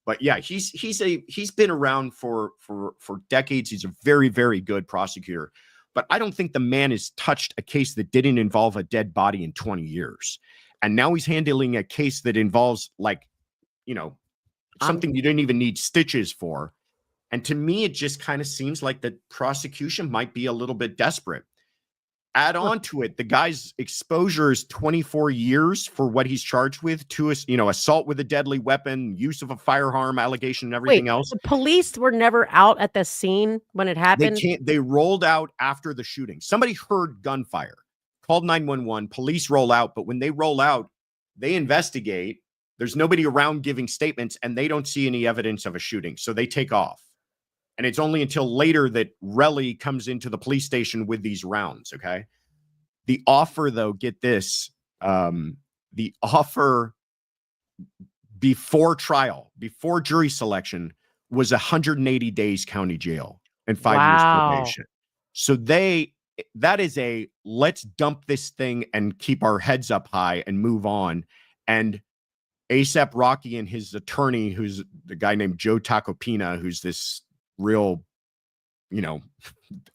But yeah, he's been around for decades. He's a very, very good prosecutor. But I don't think the man has touched a case that didn't involve a dead body in 20 years. And now he's handling a case that involves, like, you know, something you didn't even need stitches for. And to me, it just kind of seems like the prosecution might be a little bit desperate. Add on to it, the guy's exposure is 24 years for what he's charged with, to assault with a deadly weapon, use of a firearm allegation, and everything else. The police were never out at the scene when it happened. They rolled out after the shooting. Somebody heard gunfire, called 911. Police roll out, but when they roll out, they investigate. There's nobody around giving statements, and they don't see any evidence of a shooting, so they take off. And it's only until later that Relly comes into the police station with these rounds, okay? The offer, though, get this, the offer before trial, before jury selection, was 180 days county jail and 5 years probation. So that is a, let's dump this thing and keep our heads up high and move on. And AProcky and his attorney, who's the guy named Joe Tacopina, who's this real,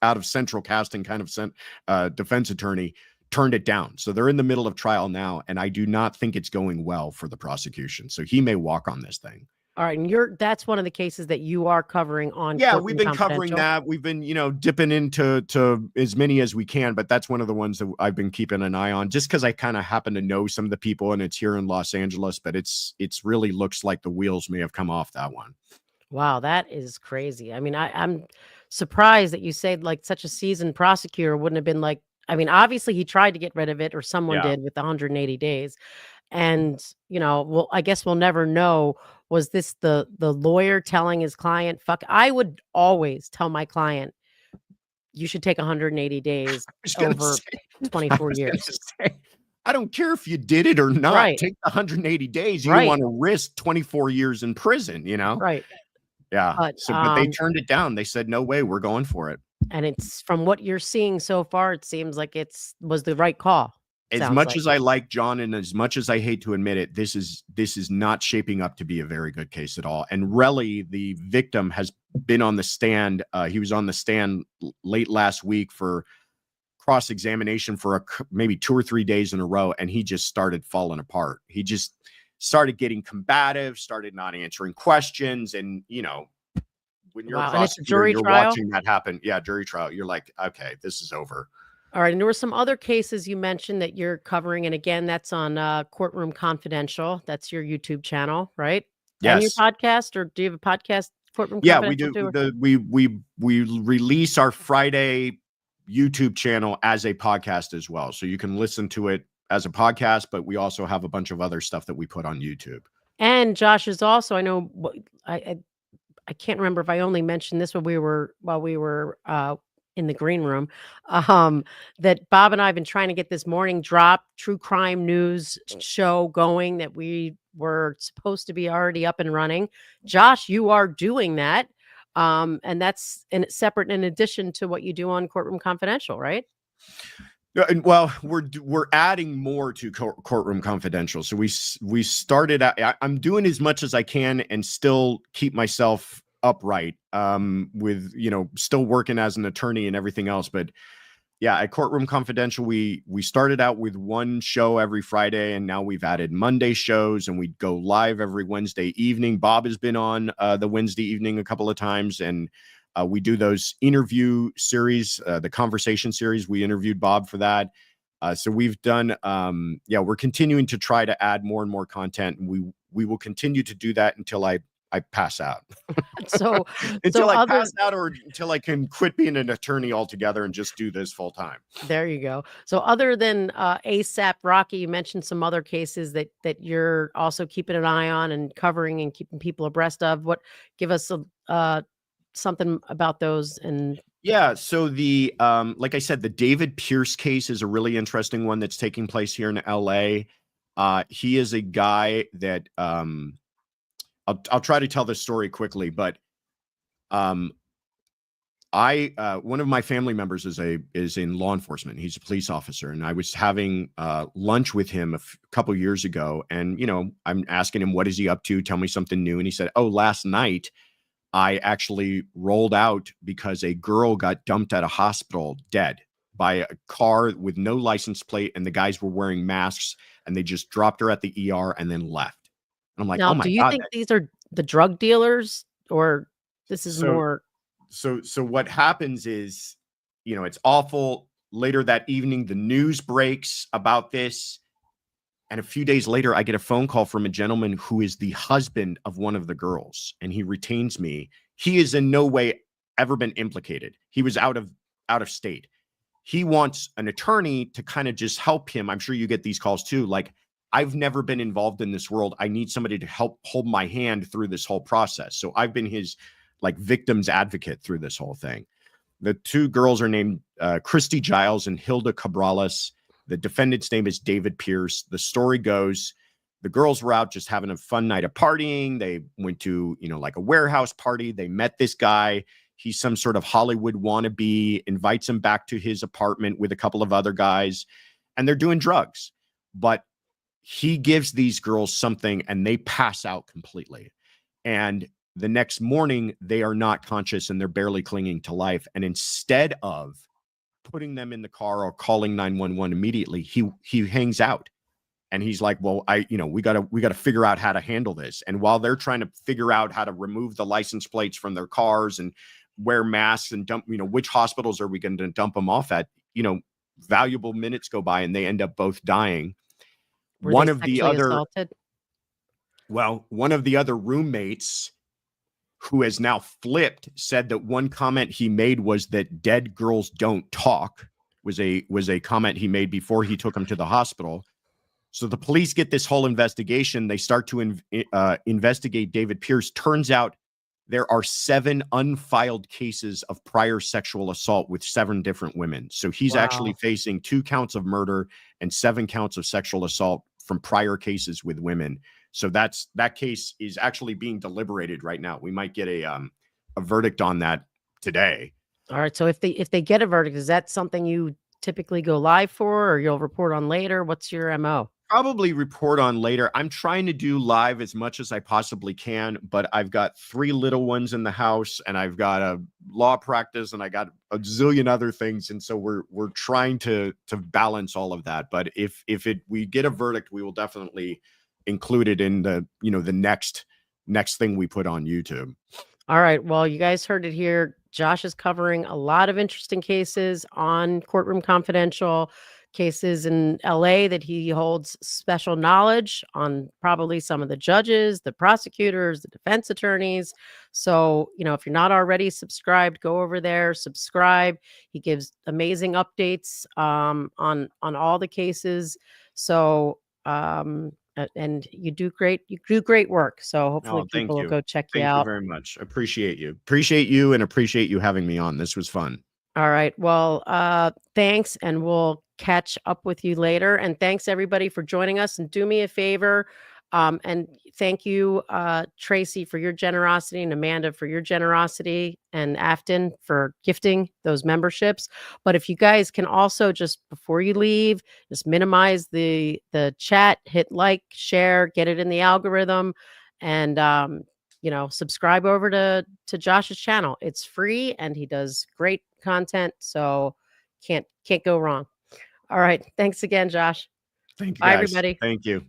out of central casting kind of defense attorney, turned it down. So they're in the middle of trial now, and I do not think it's going well for the prosecution. So he may walk on this thing. All right, and that's one of the cases that you are covering on. Yeah, we've been covering that. We've been, dipping into as many as we can, but that's one of the ones that I've been keeping an eye on, just because I kind of happen to know some of the people, and it's here in Los Angeles. But it's really looks like the wheels may have come off that one. Wow, that is crazy. I mean, I'm surprised that you said, like, such a seasoned prosecutor wouldn't have been like, I mean, obviously he tried to get rid of it, or someone did, with the 180 days. And, well, I guess we'll never know. Was this the lawyer telling his client, fuck? I would always tell my client, you should take 180 days over 24 years. I don't care if you did it or not. Right. Take the 180 days. You don't want to risk 24 years in prison, Right. Yeah. But they turned it down. They said, no way, we're going for it. And it's, from what you're seeing so far, it seems like was the right call. As much as I like John, and as much as I hate to admit it, this is not shaping up to be a very good case at all. And Relly, the victim, has been on the stand. He was on the stand late last week for cross-examination for maybe 2 or 3 days in a row, and he just started falling apart. He just started getting combative, started not answering questions, and when you're a prosecutor, you're watching that happen. Yeah, jury trial. You're like, okay, this is over. All right. And there were some other cases you mentioned that you're covering. And again, that's on Courtroom Confidential. That's your YouTube channel, right? Yes. And your podcast, or do you have a podcast, Courtroom Confidential? Yeah, we do. We release our Friday YouTube channel as a podcast as well. So you can listen to it as a podcast, but we also have a bunch of other stuff that we put on YouTube. And Josh is also, I know, I can't remember if I only mentioned this while we were in the green room, that Bob and I have been trying to get this morning drop true crime news show going, that we were supposed to be already up and running. Josh, you are doing that. And that's separate, in addition to what you do on Courtroom Confidential, right? Well, we're adding more to Courtroom Confidential. So we started out, I'm doing as much as I can and still keep myself upright, with, still working as an attorney and everything else. But yeah, at Courtroom Confidential, we started out with one show every Friday, and now we've added Monday shows, and we go live every Wednesday evening. Bob has been on the Wednesday evening a couple of times, and We do those interview series, the conversation series. We interviewed Bob for that. So we've done, we're continuing to try to add more and more content. And we will continue to do that until I pass out. So, until I pass out, or until I can quit being an attorney altogether and just do this full time. There you go. So other than AProcky, you mentioned some other cases that you're also keeping an eye on and covering and keeping people abreast of. Give us something about those. And yeah, so the like I said, the David Pierce case is a really interesting one that's taking place here in LA. He is a guy that I'll try to tell this story quickly, but one of my family members is in law enforcement. He's a police officer, and I was having lunch with him a couple years ago, and I'm asking him, what is he up to? Tell me something new. And he said, oh, last night I actually rolled out because a girl got dumped at a hospital dead by a car with no license plate, and the guys were wearing masks, and they just dropped her at the ER and then left. And I'm like, now, oh my do you God. think these are the drug dealers, or this is more? So what happens is, it's awful. Later that evening, the news breaks about this. And a few days later, I get a phone call from a gentleman who is the husband of one of the girls, and he retains me. He is in no way ever been implicated. He was out of state. He wants an attorney to kind of just help him. I'm sure you get these calls too. Like, I've never been involved in this world. I need somebody to help hold my hand through this whole process. So I've been his victim's advocate through this whole thing. The two girls are named Christy Giles and Hilda Cabrales. The defendant's name is David Pierce. The story goes, the girls were out just having a fun night of partying. They went to, like a warehouse party. They met this guy. He's some sort of Hollywood wannabe, invites him back to his apartment with a couple of other guys, and they're doing drugs. But he gives these girls something and they pass out completely. And the next morning, they are not conscious and they're barely clinging to life. And instead of putting them in the car or calling 911 immediately, he hangs out. And he's like, well, we got to figure out how to handle this. And while they're trying to figure out how to remove the license plates from their cars and wear masks and dump, which hospitals are we going to dump them off at, valuable minutes go by and they end up both dying. One of the other roommates, who has now flipped, said that one comment he made was that dead girls don't talk, was a comment he made before he took him to the hospital. So the police get this whole investigation. They start to investigate David Pierce. Turns out there are 7 unfiled cases of prior sexual assault with 7 different women. So he's actually facing 2 counts of murder and 7 counts of sexual assault from prior cases with women. So that case is actually being deliberated right now. We might get a verdict on that today. All right. So if they get a verdict, is that something you typically go live for, or you'll report on later? What's your MO? Probably report on later. I'm trying to do live as much as I possibly can, but I've got 3 little ones in the house, and I've got a law practice, and I got a zillion other things, and so we're trying to balance all of that. But if we get a verdict, we will definitely include it in the the next thing we put on YouTube. All right. Well, you guys heard it here. Josh is covering a lot of interesting cases on Courtroom Confidential, cases in LA that he holds special knowledge on, probably some of the judges, the prosecutors, the defense attorneys. So, if you're not already subscribed, go over there, subscribe. He gives amazing updates on all the cases. So, and you do great work. So hopefully people will go check you out. Thank you very much. Appreciate you and appreciate you having me on. This was fun. All right. Well, thanks. And we'll catch up with you later. And thanks everybody for joining us, and do me a favor. And thank you, Tracy, for your generosity, and Amanda for your generosity, and Afton for gifting those memberships. But if you guys can also, just before you leave, just minimize the chat, hit like, share, get it in the algorithm, and subscribe over to Josh's channel. It's free and he does great content, so can't go wrong. All right. Thanks again, Josh. Thank you, Bye, guys. everybody. Thank you.